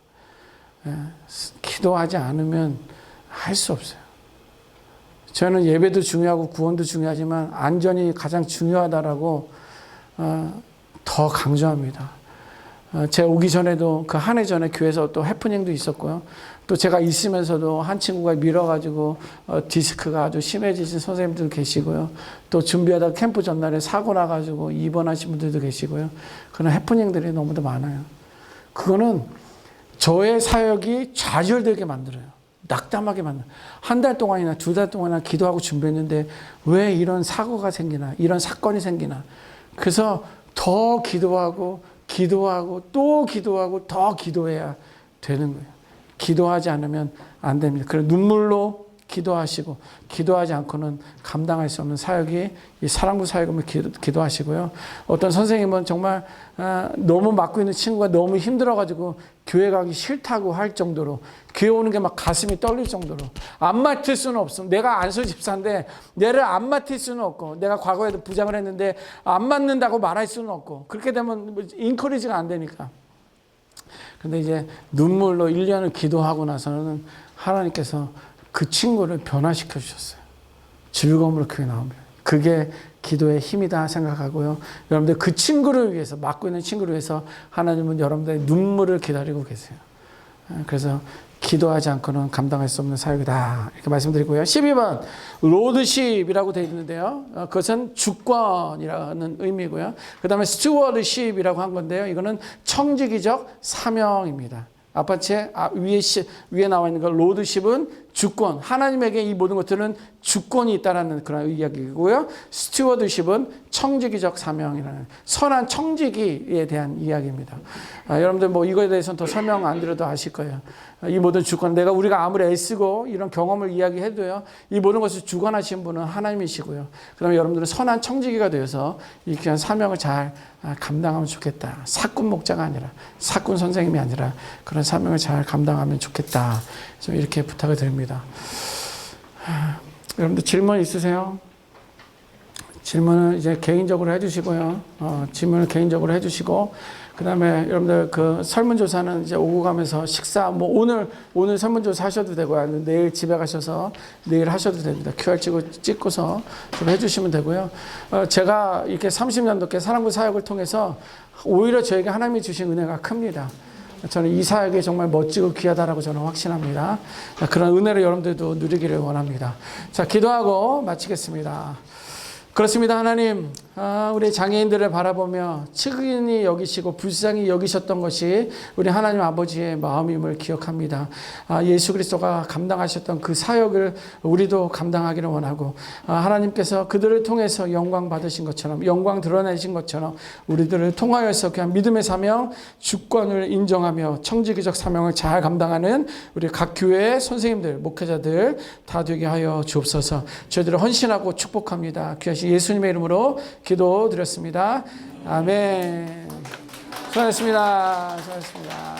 기도하지 않으면 할 수 없어요. 저는 예배도 중요하고 구원도 중요하지만 안전이 가장 중요하다라고 더 강조합니다. 제가 오기 전에도 그 한 해 전에 교회에서 또 해프닝도 있었고요. 또 제가 있으면서도 한 친구가 밀어가지고 디스크가 아주 심해지신 선생님들도 계시고요. 또 준비하다 캠프 전날에 사고 나가지고 입원하신 분들도 계시고요. 그런 해프닝들이 너무도 많아요. 그거는 저의 사역이 좌절되게 만들어요. 낙담하게 만들어요. 한 달 동안이나 두 달 동안이나 기도하고 준비했는데 왜 이런 사고가 생기나 이런 사건이 생기나. 그래서 더 기도하고 또 기도하고 더 기도해야 되는 거예요. 기도하지 않으면 안 됩니다. 그래서 눈물로 기도하시고 기도하지 않고는 감당할 수 없는 사역이 이 사랑부 사역임을 기도하시고요. 어떤 선생님은 정말 너무 맡고 있는 친구가 너무 힘들어가지고 교회 가기 싫다고 할 정도로 교회 오는 게 막 가슴이 떨릴 정도로 안 맡을 수는 없음. 내가 안수 집사인데 얘를 안 맡을 수는 없고 내가 과거에도 부장을 했는데 안 맡는다고 말할 수는 없고 그렇게 되면 인커리지가 안 되니까. 근데 이제 눈물로 1년을 기도하고 나서는 하나님께서 그 친구를 변화시켜 주셨어요. 즐거움으로 교회 나옵니다. 그게 기도의 힘이다 생각하고요. 여러분들 그 친구를 위해서 맡고 있는 친구를 위해서 하나님은 여러분들의 눈물을 기다리고 계세요. 그래서 기도하지 않고는 감당할 수 없는 사역이다 이렇게 말씀드리고요. 12번 로드십이라고 되어 있는데요. 그것은 주권이라는 의미고요. 그 다음에 스튜어드십이라고 한 건데요. 이거는 청지기적 사명입니다. 아파트에 위에 나와 있는 거 로드십은 주권. 하나님에게 이 모든 것들은 주권이 있다라는 그런 이야기고요. 스튜어드십은 청지기적 사명이라는 선한 청지기에 대한 이야기입니다. 여러분들 뭐 이거에 대해서는 더 설명 안 드려도 아실 거예요. 이 모든 주권, 우리가 아무리 애쓰고 이런 경험을 이야기해도요, 이 모든 것을 주관하신 분은 하나님이시고요. 그다음에 여러분들은 선한 청지기가 되어서 이 귀한 사명을 잘 감당하면 좋겠다. 사꾼 목자가 아니라, 사꾼 선생님이 아니라 그런 사명을 잘 감당하면 좋겠다. 좀 이렇게 부탁을 드립니다. 여러분들 질문 있으세요? 질문은 이제 개인적으로 해주시고요. 질문을 개인적으로 해주시고, 그 다음에 여러분들 그 설문조사는 이제 오고 가면서 식사, 뭐 오늘 설문조사 하셔도 되고요. 내일 집에 가셔서 내일 하셔도 됩니다. QR 찍고서 좀 해주시면 되고요. 제가 이렇게 30년 넘게 사랑부 사역을 통해서 오히려 저에게 하나님이 주신 은혜가 큽니다. 저는 이 사역이 정말 멋지고 귀하다라고 저는 확신합니다. 그런 은혜를 여러분들도 누리기를 원합니다. 자, 기도하고 마치겠습니다. 그렇습니다. 하나님, 우리 장애인들을 바라보며 측은히 여기시고 불쌍히 여기셨던 것이 우리 하나님 아버지의 마음임을 기억합니다. 예수 그리스도가 감당하셨던 그 사역을 우리도 감당하기를 원하고, 하나님께서 그들을 통해서 영광 받으신 것처럼, 영광 드러내신 것처럼 우리들을 통하여서 그냥 믿음의 사명, 주권을 인정하며 청지기적 사명을 잘 감당하는 우리 각 교회의 선생님들, 목회자들 다 되게 하여 주옵소서. 저희들을 헌신하고 축복합니다. 귀하신 예수님의 이름으로 기도드렸습니다. 아멘. 수고하셨습니다. 수고하셨습니다.